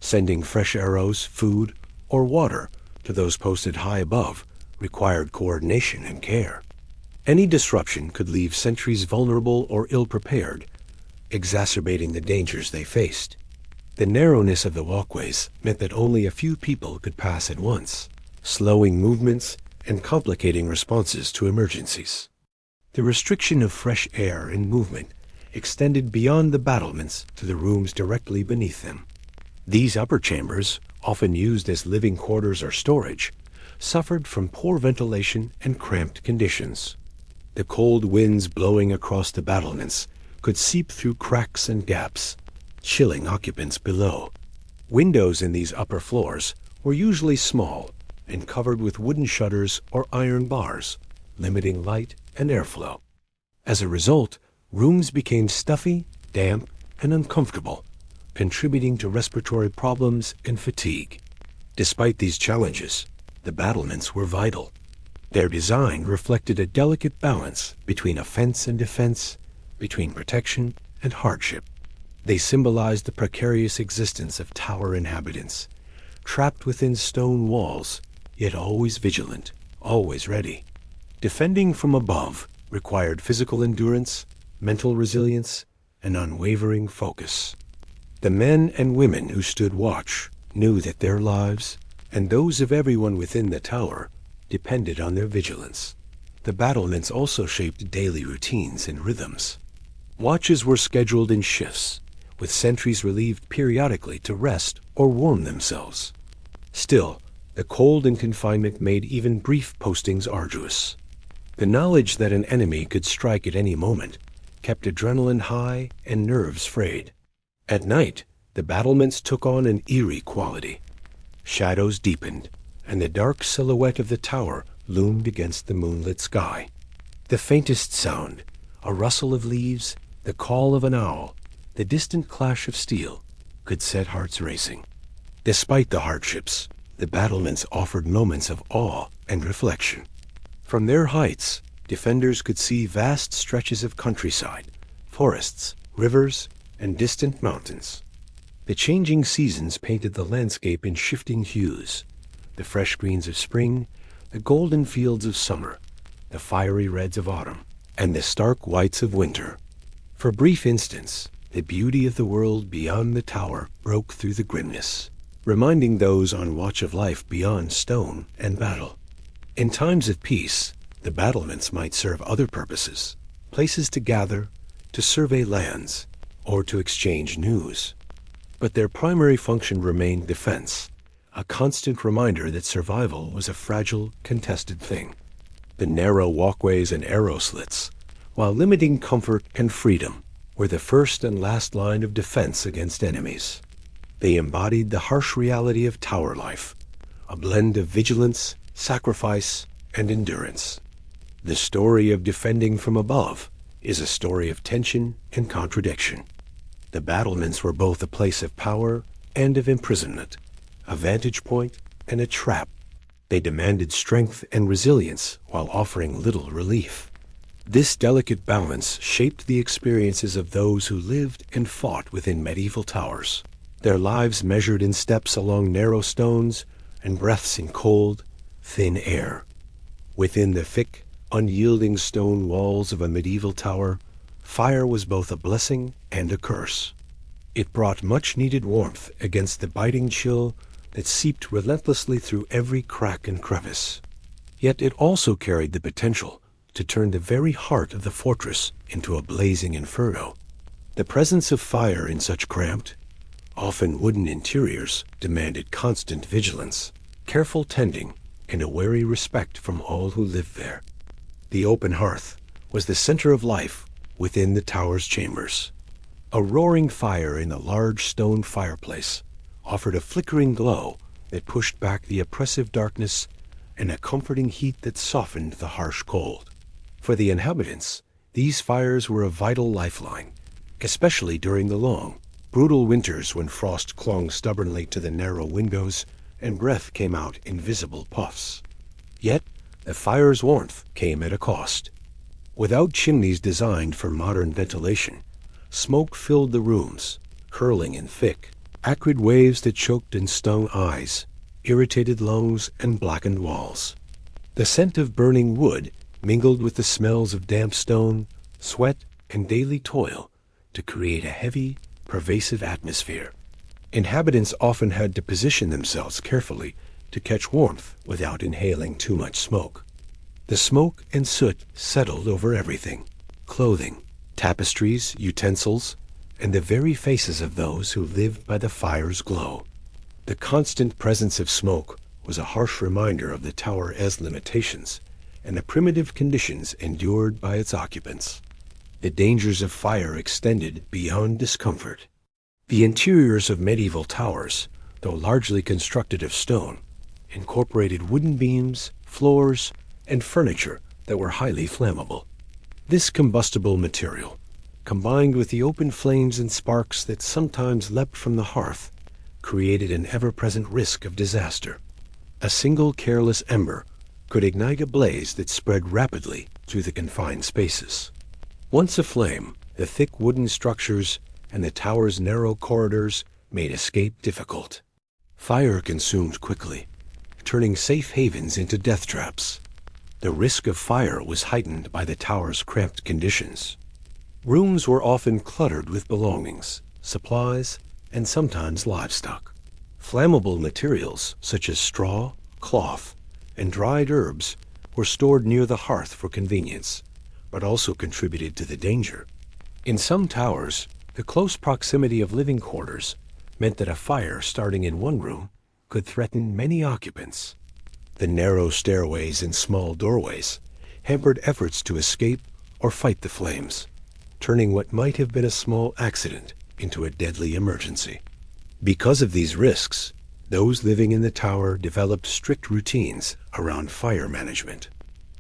Sending fresh arrows, food, or water to those posted high above required coordination and care. Any disruption could leave sentries vulnerable or ill-prepared, exacerbating the dangers they faced. The narrowness of the walkways meant that only a few people could pass at once, slowing movements and complicating responses to emergencies. The restriction of fresh air and movement extended beyond the battlements to the rooms directly beneath them. These upper chambers, often used as living quarters or storage, suffered from poor ventilation and cramped conditions. The cold winds blowing across the battlements could seep through cracks and gaps, chilling occupants below. Windows in these upper floors were usually small and covered with wooden shutters or iron bars, limiting light and airflow. As a result, rooms became stuffy, damp, and uncomfortable, contributing to respiratory problems and fatigue. Despite these challenges, the battlements were vital. Their design reflected a delicate balance between offense and defense, between protection and hardship. They symbolized the precarious existence of tower inhabitants, trapped within stone walls, yet always vigilant, always ready. Defending from above required physical endurance, mental resilience, and unwavering focus. The men and women who stood watch knew that their lives, and those of everyone within the tower, depended on their vigilance. The battlements also shaped daily routines and rhythms. Watches were scheduled in shifts, with sentries relieved periodically to rest or warm themselves. Still, the cold and confinement made even brief postings arduous. The knowledge that an enemy could strike at any moment kept adrenaline high and nerves frayed. At night, the battlements took on an eerie quality. Shadows deepened, and the dark silhouette of the tower loomed against the moonlit sky. The faintest sound, a rustle of leaves, the call of an owl, the distant clash of steel, could set hearts racing. Despite the hardships, the battlements offered moments of awe and reflection. From their heights, defenders could see vast stretches of countryside, forests, rivers, and distant mountains. The changing seasons painted the landscape in shifting hues: the fresh greens of spring, the golden fields of summer, the fiery reds of autumn, and the stark whites of winter. For brief instants, the beauty of the world beyond the tower broke through the grimness, reminding those on watch of life beyond stone and battle. In times of peace, the battlements might serve other purposes: places to gather, to survey lands, or to exchange news. But their primary function remained defense, a constant reminder that survival was a fragile, contested thing. The narrow walkways and arrow slits, while limiting comfort and freedom, were the first and last line of defense against enemies. They embodied the harsh reality of tower life, a blend of vigilance, sacrifice, and endurance. The story of defending from above is a story of tension and contradiction. The battlements were both a place of power and of imprisonment, a vantage point and a trap. They demanded strength and resilience while offering little relief. This delicate balance shaped the experiences of those who lived and fought within medieval towers, their lives measured in steps along narrow stones and breaths in cold, thin air. Within the thick, unyielding stone walls of a medieval tower, fire was both a blessing and a curse. It brought much-needed warmth against the biting chill that seeped relentlessly through every crack and crevice. Yet it also carried the potential to turn the very heart of the fortress into a blazing inferno. The presence of fire in such cramped, often wooden interiors demanded constant vigilance, careful tending, and a wary respect from all who lived there. The open hearth was the center of life within the tower's chambers. A roaring fire in a large stone fireplace offered a flickering glow that pushed back the oppressive darkness and a comforting heat that softened the harsh cold. For the inhabitants, these fires were a vital lifeline, especially during the long, brutal winters when frost clung stubbornly to the narrow windows and breath came out in visible puffs. Yet, the fire's warmth came at a cost. Without chimneys designed for modern ventilation, smoke filled the rooms, curling in thick, acrid waves that choked and stung eyes, irritated lungs, and blackened walls. The scent of burning wood mingled with the smells of damp stone, sweat, and daily toil to create a heavy, pervasive atmosphere. Inhabitants often had to position themselves carefully to catch warmth without inhaling too much smoke. The smoke and soot settled over everything: clothing, tapestries, utensils, and the very faces of those who lived by the fire's glow. The constant presence of smoke was a harsh reminder of the tower's limitations and the primitive conditions endured by its occupants. The dangers of fire extended beyond discomfort. The interiors of medieval towers, though largely constructed of stone, incorporated wooden beams, floors, and furniture that were highly flammable. This combustible material, combined with the open flames and sparks that sometimes leapt from the hearth, created an ever-present risk of disaster. A single careless ember could ignite a blaze that spread rapidly through the confined spaces. Once aflame, the thick wooden structures and the tower's narrow corridors made escape difficult. Fire consumed quickly, turning safe havens into death traps. The risk of fire was heightened by the tower's cramped conditions. Rooms were often cluttered with belongings, supplies, and sometimes livestock. Flammable materials such as straw, cloth, and dried herbs were stored near the hearth for convenience, but also contributed to the danger. In some towers, the close proximity of living quarters meant that a fire starting in one room could threaten many occupants. The narrow stairways and small doorways hampered efforts to escape or fight the flames, turning what might have been a small accident into a deadly emergency. Because of these risks, those living in the tower developed strict routines around fire management.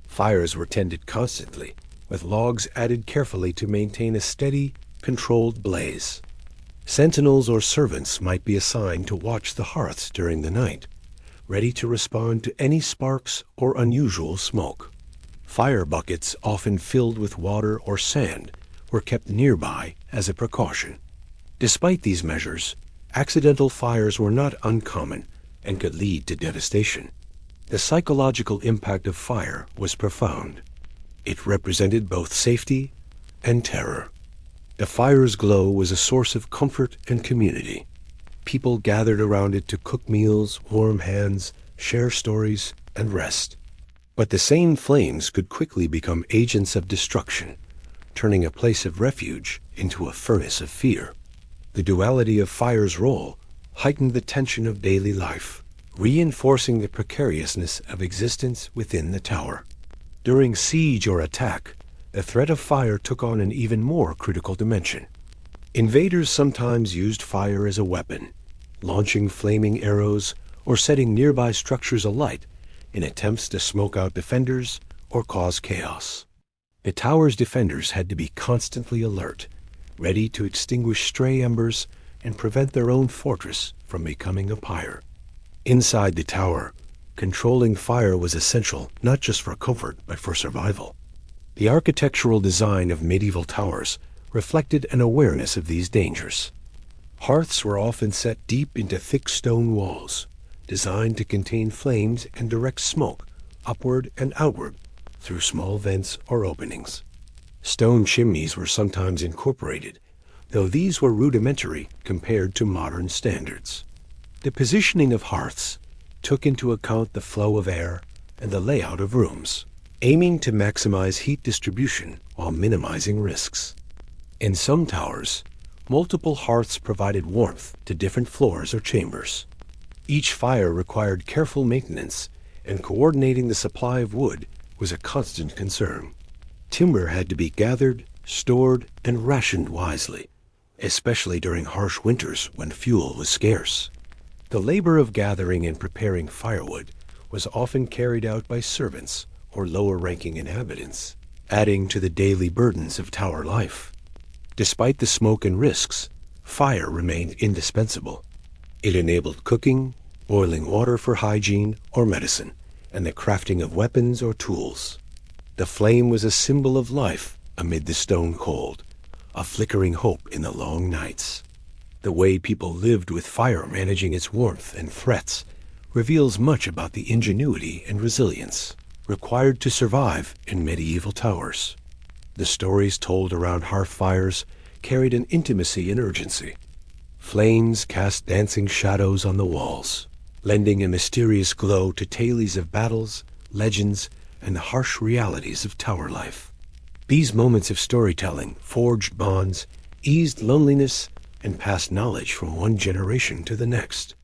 Fires were tended constantly, with logs added carefully to maintain a steady, controlled blaze. Sentinels or servants might be assigned to watch the hearths during the night, ready to respond to any sparks or unusual smoke. Fire buckets, often filled with water or sand, were kept nearby as a precaution. Despite these measures, accidental fires were not uncommon and could lead to devastation. The psychological impact of fire was profound. It represented both safety and terror. The fire's glow was a source of comfort and community. People gathered around it to cook meals, warm hands, share stories, and rest. But the same flames could quickly become agents of destruction, turning a place of refuge into a furnace of fear. The duality of fire's role heightened the tension of daily life, reinforcing the precariousness of existence within the tower. During siege or attack, the threat of fire took on an even more critical dimension. Invaders sometimes used fire as a weapon, launching flaming arrows or setting nearby structures alight in attempts to smoke out defenders or cause chaos. The tower's defenders had to be constantly alert, ready to extinguish stray embers and prevent their own fortress from becoming a pyre. Inside the tower, controlling fire was essential not just for comfort but for survival. The architectural design of medieval towers reflected an awareness of these dangers. Hearths were often set deep into thick stone walls, designed to contain flames and direct smoke upward and outward through small vents or openings. Stone chimneys were sometimes incorporated, though these were rudimentary compared to modern standards. The positioning of hearths took into account the flow of air and the layout of rooms, aiming to maximize heat distribution while minimizing risks. In some towers, multiple hearths provided warmth to different floors or chambers. Each fire required careful maintenance, and coordinating the supply of wood was a constant concern. Timber had to be gathered, stored, and rationed wisely, especially during harsh winters when fuel was scarce. The labor of gathering and preparing firewood was often carried out by servants or lower-ranking inhabitants, adding to the daily burdens of tower life. Despite the smoke and risks, fire remained indispensable. It enabled cooking, boiling water for hygiene or medicine, and the crafting of weapons or tools. The flame was a symbol of life amid the stone cold, a flickering hope in the long nights. The way people lived with fire managing its warmth and threats reveals much about the ingenuity and resilience required to survive in medieval towers. The stories told around hearth fires carried an intimacy and urgency. Flames cast dancing shadows on the walls, lending a mysterious glow to tales of battles, legends, and the harsh realities of tower life. These moments of storytelling forged bonds, eased loneliness, and passed knowledge from one generation to the next.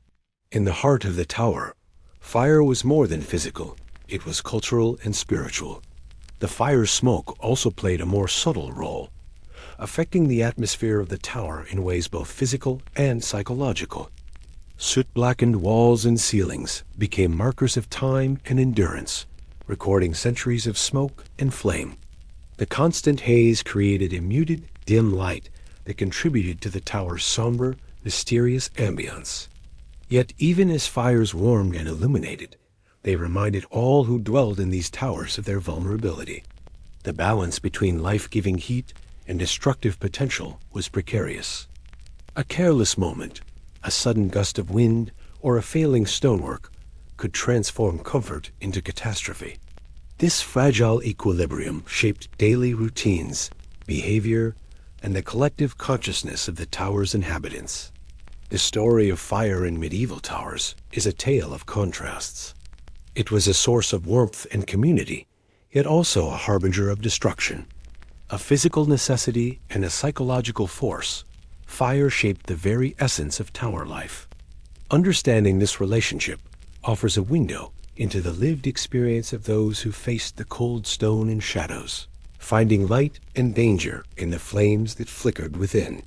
In the heart of the tower, fire was more than physical, it was cultural and spiritual. The fire's smoke also played a more subtle role, affecting the atmosphere of the tower in ways both physical and psychological. Soot-blackened walls and ceilings became markers of time and endurance, recording centuries of smoke and flame. The constant haze created a muted, dim light that contributed to the tower's somber, mysterious ambience. Yet even as fires warmed and illuminated, they reminded all who dwelled in these towers of their vulnerability. The balance between life-giving heat and destructive potential was precarious. A careless moment, a sudden gust of wind, or a failing stonework could transform comfort into catastrophe. This fragile equilibrium shaped daily routines, behavior, and the collective consciousness of the tower's inhabitants. The story of fire in medieval towers is a tale of contrasts. It was a source of warmth and community, yet also a harbinger of destruction. A physical necessity and a psychological force, fire shaped the very essence of tower life. Understanding this relationship offers a window into the lived experience of those who faced the cold stone and shadows, finding light and danger in the flames that flickered within.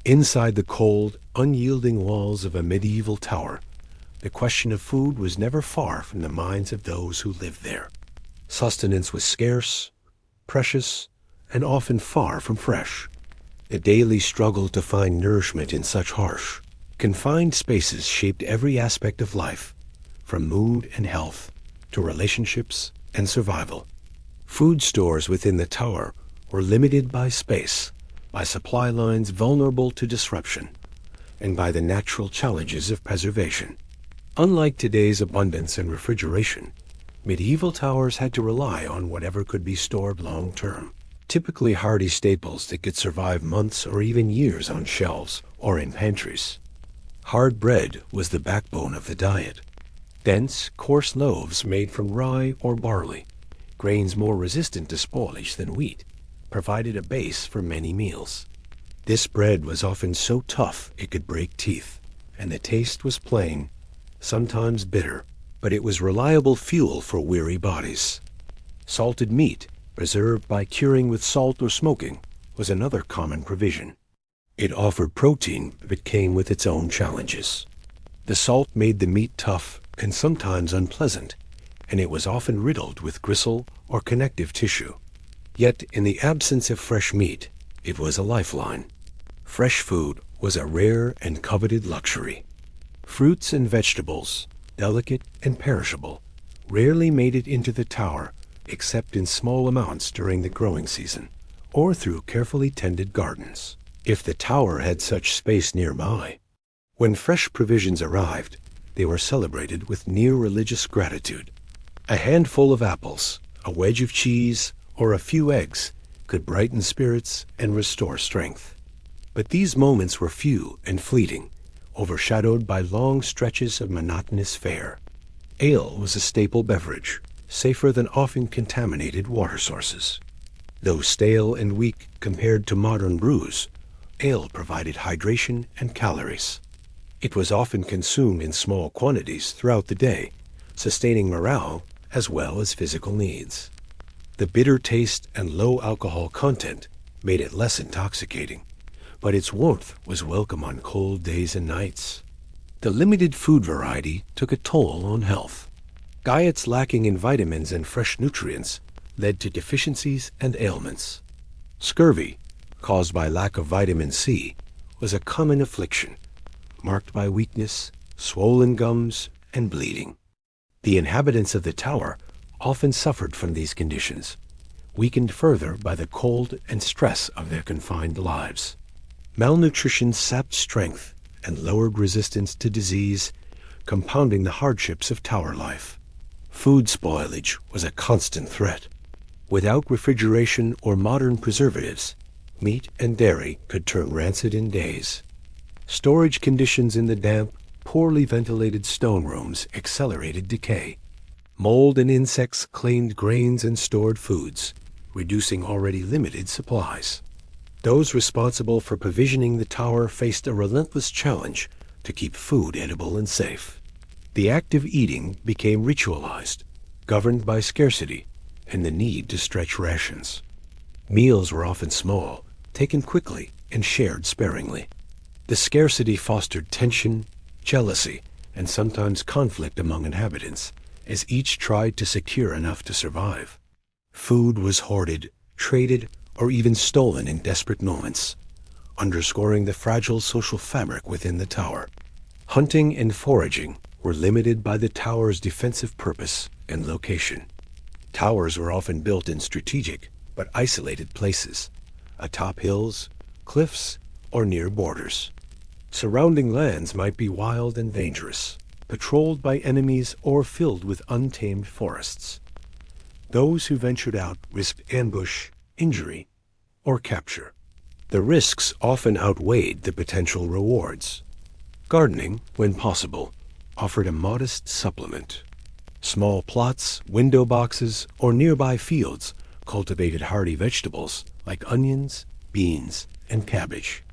Inside the cold, unyielding walls of a medieval tower, the question of food was never far from the minds of those who lived there. Sustenance was scarce, precious, and often far from fresh. The daily struggle to find nourishment in such harsh, confined spaces shaped every aspect of life, from mood and health to relationships and survival. Food stores within the tower were limited by space, by supply lines vulnerable to disruption, and by the natural challenges of preservation. Unlike today's abundance and refrigeration, medieval towers had to rely on whatever could be stored long-term. Typically hardy staples that could survive months or even years on shelves or in pantries. Hard bread was the backbone of the diet. Dense, coarse loaves made from rye or barley, grains more resistant to spoilage than wheat, provided a base for many meals. This bread was often so tough it could break teeth, and the taste was plain, sometimes bitter, but it was reliable fuel for weary bodies. Salted meat, preserved by curing with salt or smoking, was another common provision. It offered protein, but came with its own challenges. The salt made the meat tough and sometimes unpleasant, and it was often riddled with gristle or connective tissue. Yet, in the absence of fresh meat, it was a lifeline. Fresh food was a rare and coveted luxury. Fruits and vegetables, delicate and perishable, rarely made it into the tower except in small amounts during the growing season, or through carefully tended gardens, if the tower had such space nearby. When fresh provisions arrived, they were celebrated with near religious gratitude. A handful of apples, a wedge of cheese, or a few eggs could brighten spirits and restore strength. But these moments were few and fleeting, overshadowed by long stretches of monotonous fare. Ale was a staple beverage, safer than often contaminated water sources. Though stale and weak compared to modern brews, ale provided hydration and calories. It was often consumed in small quantities throughout the day, sustaining morale as well as physical needs. The bitter taste and low alcohol content made it less intoxicating, but its warmth was welcome on cold days and nights. The limited food variety took a toll on health. Diets lacking in vitamins and fresh nutrients led to deficiencies and ailments. Scurvy, caused by lack of vitamin C, was a common affliction, marked by weakness, swollen gums, and bleeding. The inhabitants of the tower often suffered from these conditions, weakened further by the cold and stress of their confined lives. Malnutrition sapped strength and lowered resistance to disease, compounding the hardships of tower life. Food spoilage was a constant threat. Without refrigeration or modern preservatives, meat and dairy could turn rancid in days. Storage conditions in the damp, poorly ventilated stone rooms accelerated decay. Mold and insects claimed grains and stored foods, reducing already limited supplies. Those responsible for provisioning the tower faced a relentless challenge to keep food edible and safe. The act of eating became ritualized, governed by scarcity and the need to stretch rations. Meals were often small, taken quickly, and shared sparingly. The scarcity fostered tension, jealousy, and sometimes conflict among inhabitants, as each tried to secure enough to survive. Food was hoarded, traded, or even stolen in desperate moments, underscoring the fragile social fabric within the tower. Hunting and foraging were limited by the tower's defensive purpose and location. Towers were often built in strategic but isolated places, atop hills, cliffs, or near borders. Surrounding lands might be wild and dangerous, patrolled by enemies or filled with untamed forests. Those who ventured out risked ambush, injury, or capture. The risks often outweighed the potential rewards. Gardening, when possible, offered a modest supplement. Small plots, window boxes, or nearby fields cultivated hardy vegetables like onions, beans, and cabbage.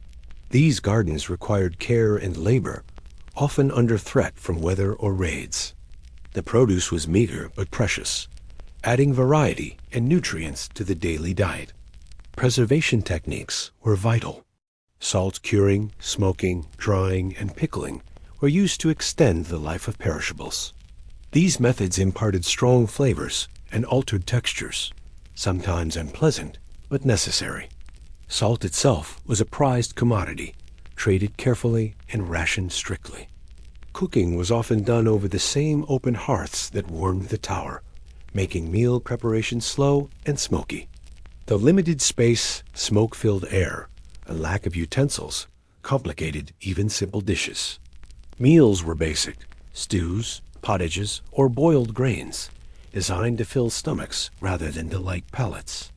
These gardens required care and labor, often under threat from weather or raids. The produce was meager but precious, adding variety and nutrients to the daily diet. Preservation techniques were vital. Salt curing, smoking, drying, and pickling were used to extend the life of perishables. These methods imparted strong flavors and altered textures, sometimes unpleasant but necessary. Salt itself was a prized commodity, traded carefully and rationed strictly. Cooking was often done over the same open hearths that warmed the tower, making meal preparation slow and smoky. The limited space, smoke-filled air, and lack of utensils complicated even simple dishes. Meals were basic: stews, pottages, or boiled grains, designed to fill stomachs rather than delight palates.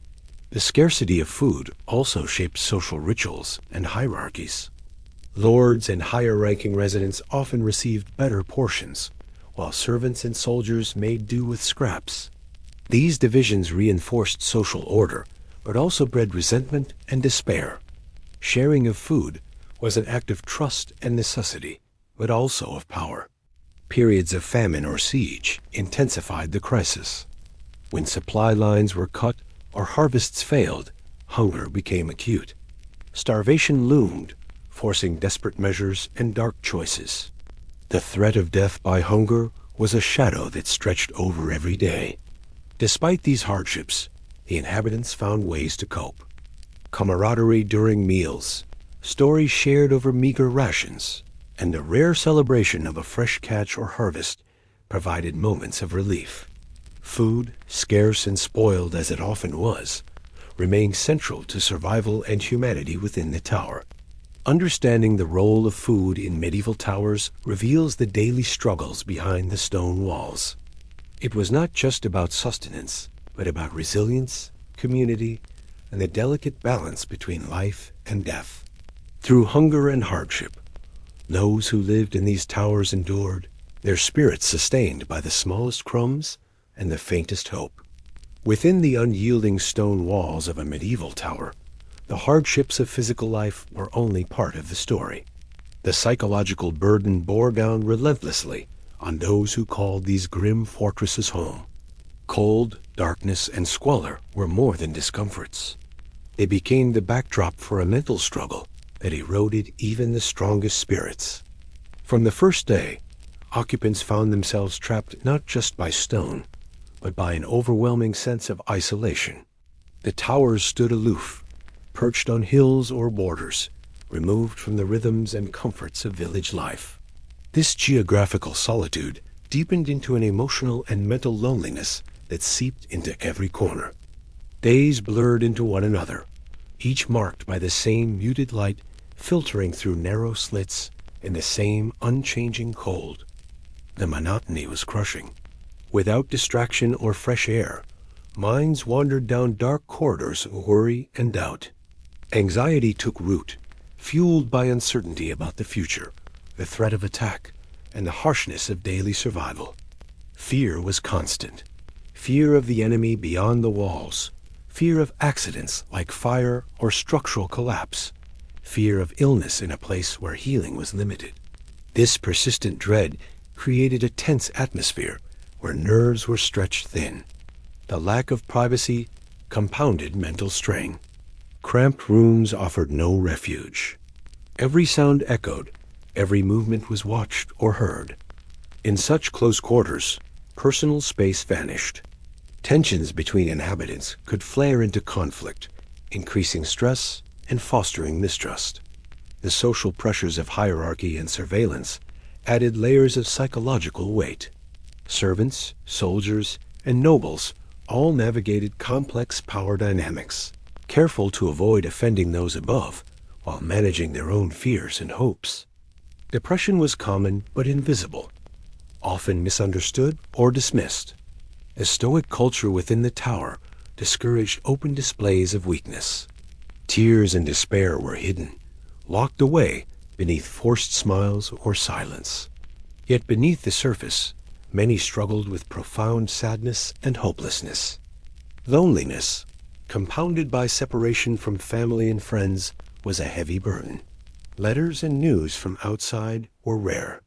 The scarcity of food also shaped social rituals and hierarchies. Lords and higher-ranking residents often received better portions, while servants and soldiers made do with scraps. These divisions reinforced social order, but also bred resentment and despair. Sharing of food was an act of trust and necessity, but also of power. Periods of famine or siege intensified the crisis. When supply lines were cut or harvests failed, hunger became acute. Starvation loomed, forcing desperate measures and dark choices. The threat of death by hunger was a shadow that stretched over every day. Despite these hardships, the inhabitants found ways to cope. Camaraderie during meals, stories shared over meager rations, and the rare celebration of a fresh catch or harvest provided moments of relief. Food, scarce and spoiled as it often was, remained central to survival and humanity within the tower. Understanding the role of food in medieval towers reveals the daily struggles behind the stone walls. It was not just about sustenance, but about resilience, community, and the delicate balance between life and death. Through hunger and hardship, those who lived in these towers endured, their spirits sustained by the smallest crumbs and the faintest hope. Within the unyielding stone walls of a medieval tower, the hardships of physical life were only part of the story. The psychological burden bore down relentlessly on those who called these grim fortresses home. Cold, darkness, and squalor were more than discomforts. They became the backdrop for a mental struggle that eroded even the strongest spirits. From the first day, occupants found themselves trapped not just by stone, but by an overwhelming sense of isolation. The towers stood aloof, perched on hills or borders, removed from the rhythms and comforts of village life. This geographical solitude deepened into an emotional and mental loneliness that seeped into every corner. Days blurred into one another, each marked by the same muted light filtering through narrow slits in the same unchanging cold. The monotony was crushing. Without distraction or fresh air, minds wandered down dark corridors of worry and doubt. Anxiety took root, fueled by uncertainty about the future, the threat of attack, and the harshness of daily survival. Fear was constant. Fear of the enemy beyond the walls, fear of accidents like fire or structural collapse, fear of illness in a place where healing was limited. This persistent dread created a tense atmosphere where nerves were stretched thin. The lack of privacy compounded mental strain. Cramped rooms offered no refuge. Every sound echoed, every movement was watched or heard. In such close quarters, personal space vanished. Tensions between inhabitants could flare into conflict, increasing stress and fostering mistrust. The social pressures of hierarchy and surveillance added layers of psychological weight. Servants, soldiers, and nobles all navigated complex power dynamics, careful to avoid offending those above while managing their own fears and hopes. Depression was common but invisible, often misunderstood or dismissed. The stoic culture within the tower discouraged open displays of weakness. Tears and despair were hidden, locked away beneath forced smiles or silence. Yet beneath the surface, many struggled with profound sadness and hopelessness. Loneliness, compounded by separation from family and friends, was a heavy burden. Letters and news from outside were rare.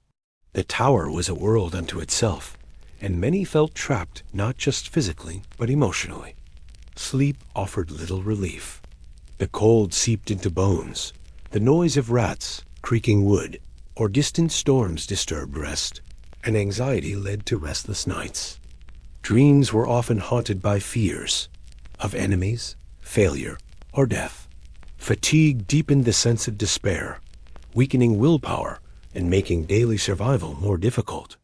The tower was a world unto itself, and many felt trapped not just physically but emotionally. Sleep offered little relief. The cold seeped into bones. The noise of rats, creaking wood, or distant storms disturbed rest, and anxiety led to restless nights. Dreams were often haunted by fears of enemies, failure, or death. Fatigue deepened the sense of despair, weakening willpower and making daily survival more difficult.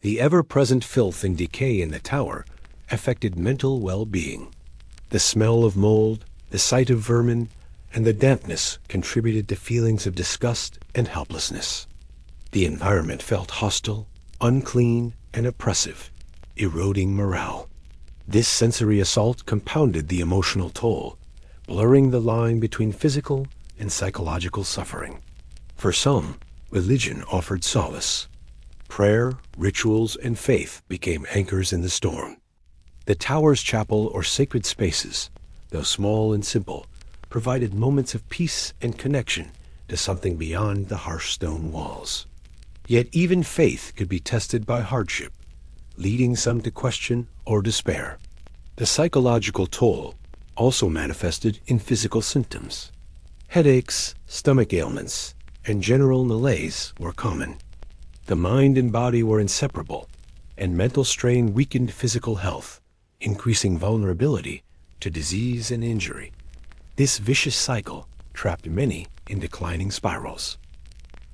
The ever-present filth and decay in the tower affected mental well-being. The smell of mold, the sight of vermin, and the dampness contributed to feelings of disgust and helplessness. The environment felt hostile, unclean, and oppressive, eroding morale. This sensory assault compounded the emotional toll, blurring the line between physical and psychological suffering. For some, religion offered solace. Prayer, rituals, and faith became anchors in the storm. The tower's chapel or sacred spaces, though small and simple, provided moments of peace and connection to something beyond the harsh stone walls. Yet even faith could be tested by hardship, leading some to question or despair. The psychological toll also manifested in physical symptoms. Headaches, stomach ailments, and general malaise were common. The mind and body were inseparable, and mental strain weakened physical health, increasing vulnerability to disease and injury. This vicious cycle trapped many in declining spirals.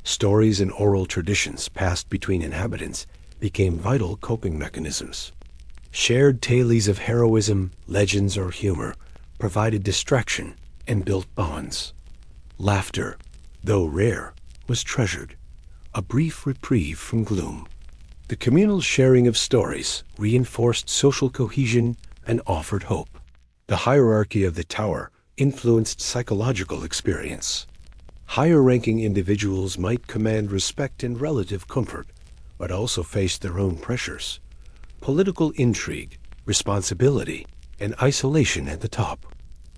Stories and oral traditions passed between inhabitants became vital coping mechanisms. Shared tales of heroism, legends, or humor provided distraction and built bonds. Laughter, though rare, was treasured, a brief reprieve from gloom. The communal sharing of stories reinforced social cohesion and offered hope. The hierarchy of the tower influenced psychological experience. Higher-ranking individuals might command respect and relative comfort, but also faced their own pressures. Political intrigue, responsibility, and isolation at the top.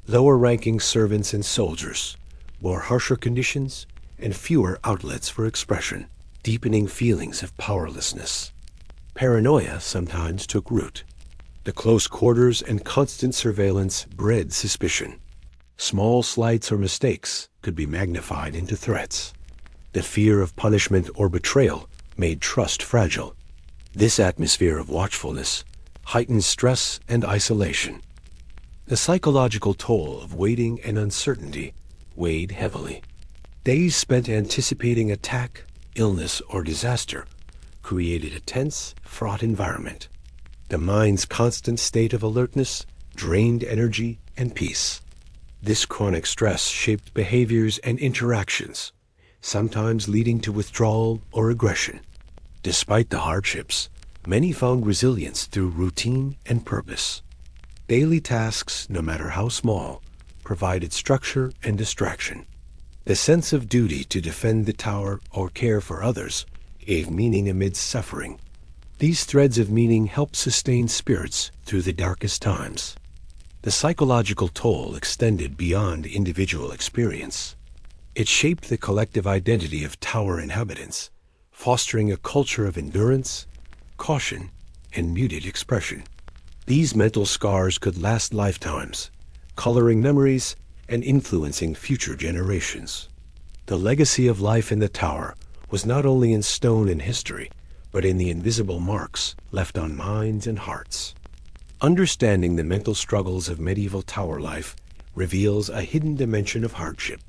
Lower-ranking servants and soldiers bore harsher conditions and fewer outlets for expression, deepening feelings of powerlessness. Paranoia sometimes took root. The close quarters and constant surveillance bred suspicion. Small slights or mistakes could be magnified into threats. The fear of punishment or betrayal made trust fragile. This atmosphere of watchfulness heightened stress and isolation. The psychological toll of waiting and uncertainty weighed heavily. Days spent anticipating attack, illness, or disaster created a tense, fraught environment. The mind's constant state of alertness drained energy and peace. This chronic stress shaped behaviors and interactions, sometimes leading to withdrawal or aggression. Despite the hardships, many found resilience through routine and purpose. Daily tasks, no matter how small, provided structure and distraction. The sense of duty to defend the tower or care for others gave meaning amidst suffering. These threads of meaning helped sustain spirits through the darkest times. The psychological toll extended beyond individual experience. It shaped the collective identity of tower inhabitants, fostering a culture of endurance, caution, and muted expression. These mental scars could last lifetimes, coloring memories and influencing future generations. The legacy of life in the tower was not only in stone and history, but in the invisible marks left on minds and hearts. Understanding the mental struggles of medieval tower life reveals a hidden dimension of hardship.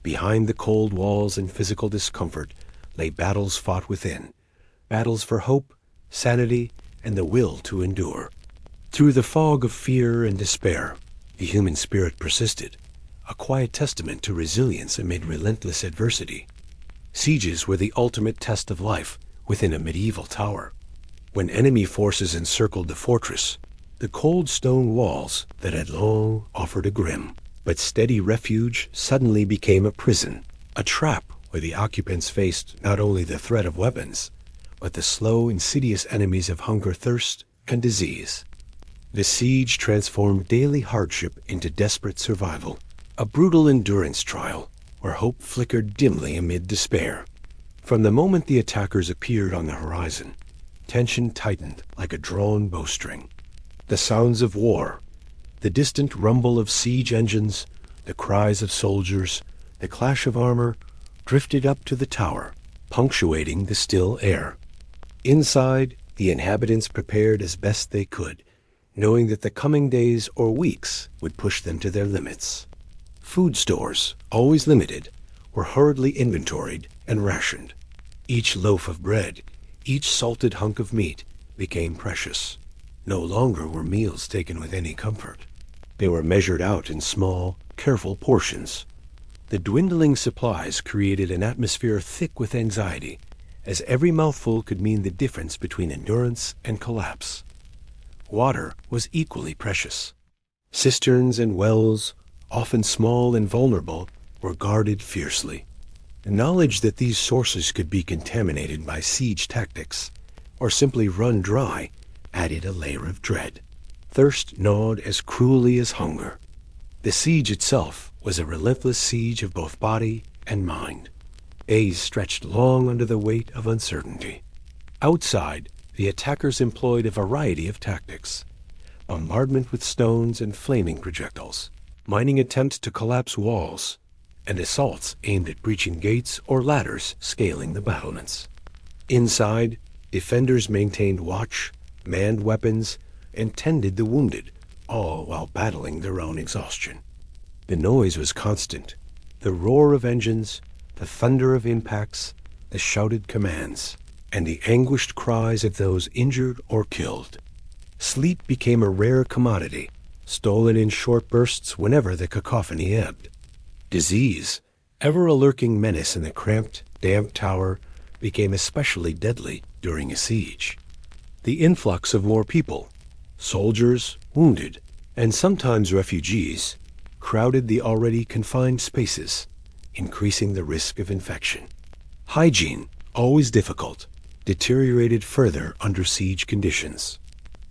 Behind the cold walls and physical discomfort lay battles fought within, battles for hope, sanity, and the will to endure. Through the fog of fear and despair, the human spirit persisted, a quiet testament to resilience amid relentless adversity. Sieges were the ultimate test of life within a medieval tower. When enemy forces encircled the fortress, the cold stone walls that had long offered a grim but steady refuge suddenly became a prison, a trap where the occupants faced not only the threat of weapons, but the slow, insidious enemies of hunger, thirst, and disease. The siege transformed daily hardship into desperate survival, a brutal endurance trial where hope flickered dimly amid despair. From the moment the attackers appeared on the horizon, tension tightened like a drawn bowstring. The sounds of war, the distant rumble of siege engines, the cries of soldiers, the clash of armor, drifted up to the tower, punctuating the still air. Inside, the inhabitants prepared as best they could, knowing that the coming days or weeks would push them to their limits. Food stores, always limited, were hurriedly inventoried and rationed. Each loaf of bread, each salted hunk of meat became precious. No longer were meals taken with any comfort. They were measured out in small, careful portions. The dwindling supplies created an atmosphere thick with anxiety, as every mouthful could mean the difference between endurance and collapse. Water was equally precious. Cisterns and wells, often small and vulnerable, were guarded fiercely. The knowledge that these sources could be contaminated by siege tactics, or simply run dry, added a layer of dread. Thirst gnawed as cruelly as hunger. The siege itself was a relentless siege of both body and mind. Days stretched long under the weight of uncertainty. Outside, the attackers employed a variety of tactics: bombardment with stones and flaming projectiles, mining attempts to collapse walls, and assaults aimed at breaching gates or ladders scaling the battlements. Inside, defenders maintained watch, manned weapons, and tended the wounded, all while battling their own exhaustion. The noise was constant, the roar of engines, the thunder of impacts, the shouted commands, and the anguished cries of those injured or killed. Sleep became a rare commodity, stolen in short bursts whenever the cacophony ebbed. Disease, ever a lurking menace in the cramped, damp tower, became especially deadly during a siege. The influx of more people, soldiers, wounded, and sometimes refugees, crowded the already confined spaces, increasing the risk of infection. Hygiene, always difficult, deteriorated further under siege conditions.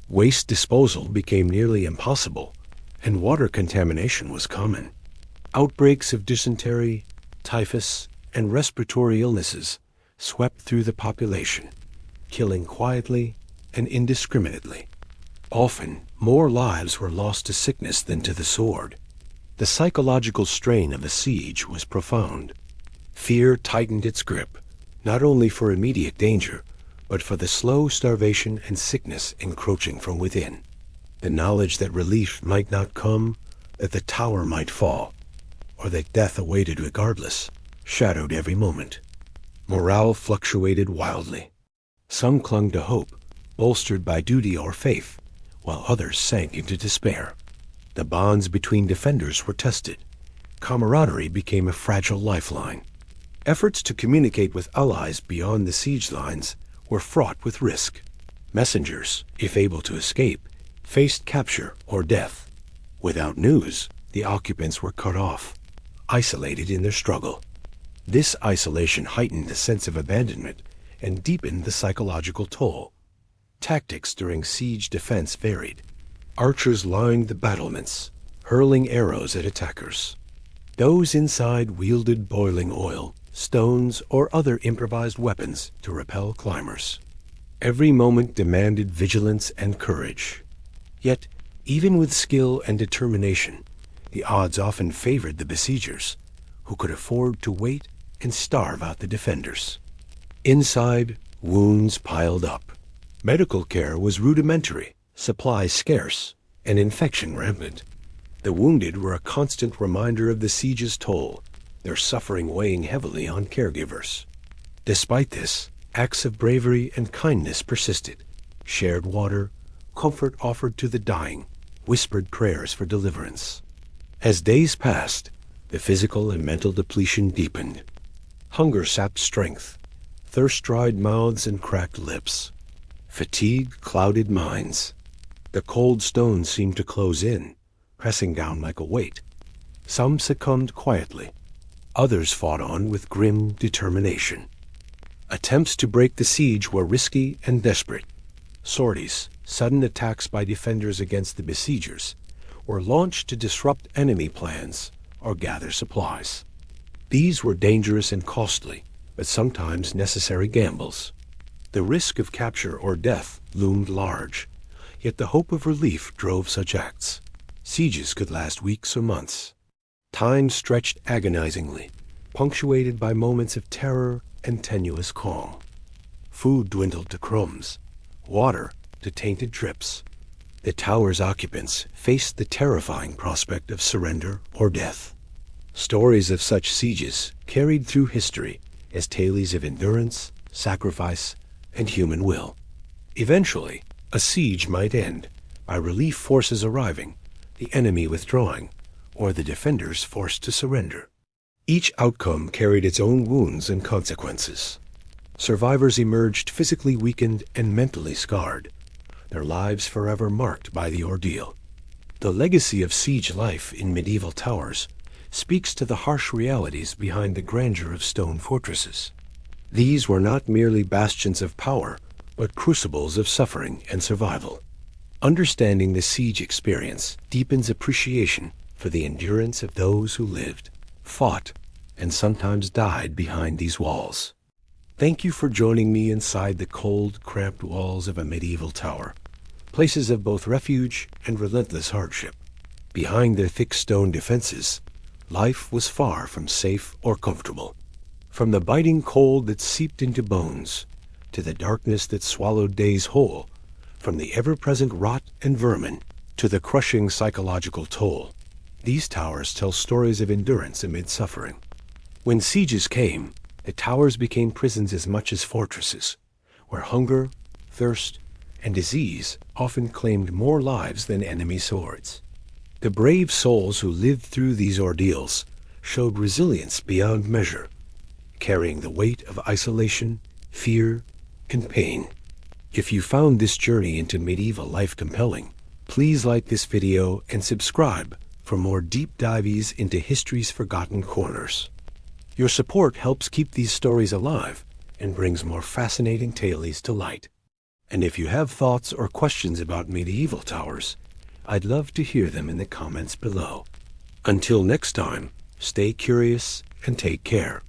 Waste disposal became nearly impossible, and water contamination was common. Outbreaks of dysentery, typhus, and respiratory illnesses swept through the population, killing quietly and indiscriminately. Often, more lives were lost to sickness than to the sword. The psychological strain of a siege was profound. Fear tightened its grip, not only for immediate danger, but for the slow starvation and sickness encroaching from within. The knowledge that relief might not come, that the tower might fall, or that death awaited regardless, shadowed every moment. Morale fluctuated wildly. Some clung to hope, bolstered by duty or faith, while others sank into despair. The bonds between defenders were tested. Camaraderie became a fragile lifeline. Efforts to communicate with allies beyond the siege lines were fraught with risk. Messengers, if able to escape, faced capture or death. Without news, the occupants were cut off. isolated in their struggle. This isolation heightened the sense of abandonment and deepened the psychological toll. Tactics during siege defense varied. Archers lined the battlements, hurling arrows at attackers. Those inside wielded boiling oil, stones, or other improvised weapons to repel climbers. Every moment demanded vigilance and courage. Yet, even with skill and determination, the odds often favored the besiegers, who could afford to wait and starve out the defenders. Inside, wounds piled up. Medical care was rudimentary, supplies scarce, and infection rampant. The wounded were a constant reminder of the siege's toll, their suffering weighing heavily on caregivers. Despite this, acts of bravery and kindness persisted. Shared water, comfort offered to the dying, whispered prayers for deliverance. As days passed, the physical and mental depletion deepened. Hunger sapped strength, thirst dried mouths and cracked lips. Fatigue clouded minds. The cold stones seemed to close in, pressing down like a weight. Some succumbed quietly. Others fought on with grim determination. Attempts to break the siege were risky and desperate. Sorties, sudden attacks by defenders against the besiegers, were launched to disrupt enemy plans or gather supplies. These were dangerous and costly, but sometimes necessary gambles. The risk of capture or death loomed large, yet the hope of relief drove such acts. Sieges could last weeks or months. Time stretched agonizingly, punctuated by moments of terror and tenuous calm. Food dwindled to crumbs, water to tainted drips. The tower's occupants faced the terrifying prospect of surrender or death. Stories of such sieges carried through history as tales of endurance, sacrifice, and human will. Eventually, a siege might end by relief forces arriving, the enemy withdrawing, or the defenders forced to surrender. Each outcome carried its own wounds and consequences. Survivors emerged physically weakened and mentally scarred, their lives forever marked by the ordeal. The legacy of siege life in medieval towers speaks to the harsh realities behind the grandeur of stone fortresses. These were not merely bastions of power, but crucibles of suffering and survival. Understanding the siege experience deepens appreciation for the endurance of those who lived, fought, and sometimes died behind these walls. Thank you for joining me inside the cold, cramped walls of a medieval tower, places of both refuge and relentless hardship. Behind their thick stone defenses, life was far from safe or comfortable. From the biting cold that seeped into bones, to the darkness that swallowed days whole, from the ever-present rot and vermin, to the crushing psychological toll, these towers tell stories of endurance amid suffering. When sieges came, the towers became prisons as much as fortresses, where hunger, thirst, and disease often claimed more lives than enemy swords. The brave souls who lived through these ordeals showed resilience beyond measure, carrying the weight of isolation, fear, and pain. If you found this journey into medieval life compelling, please like this video and subscribe for more deep dives into history's forgotten corners. Your support helps keep these stories alive and brings more fascinating tales to light. And if you have thoughts or questions about medieval towers, I'd love to hear them in the comments below. Until next time, stay curious and take care.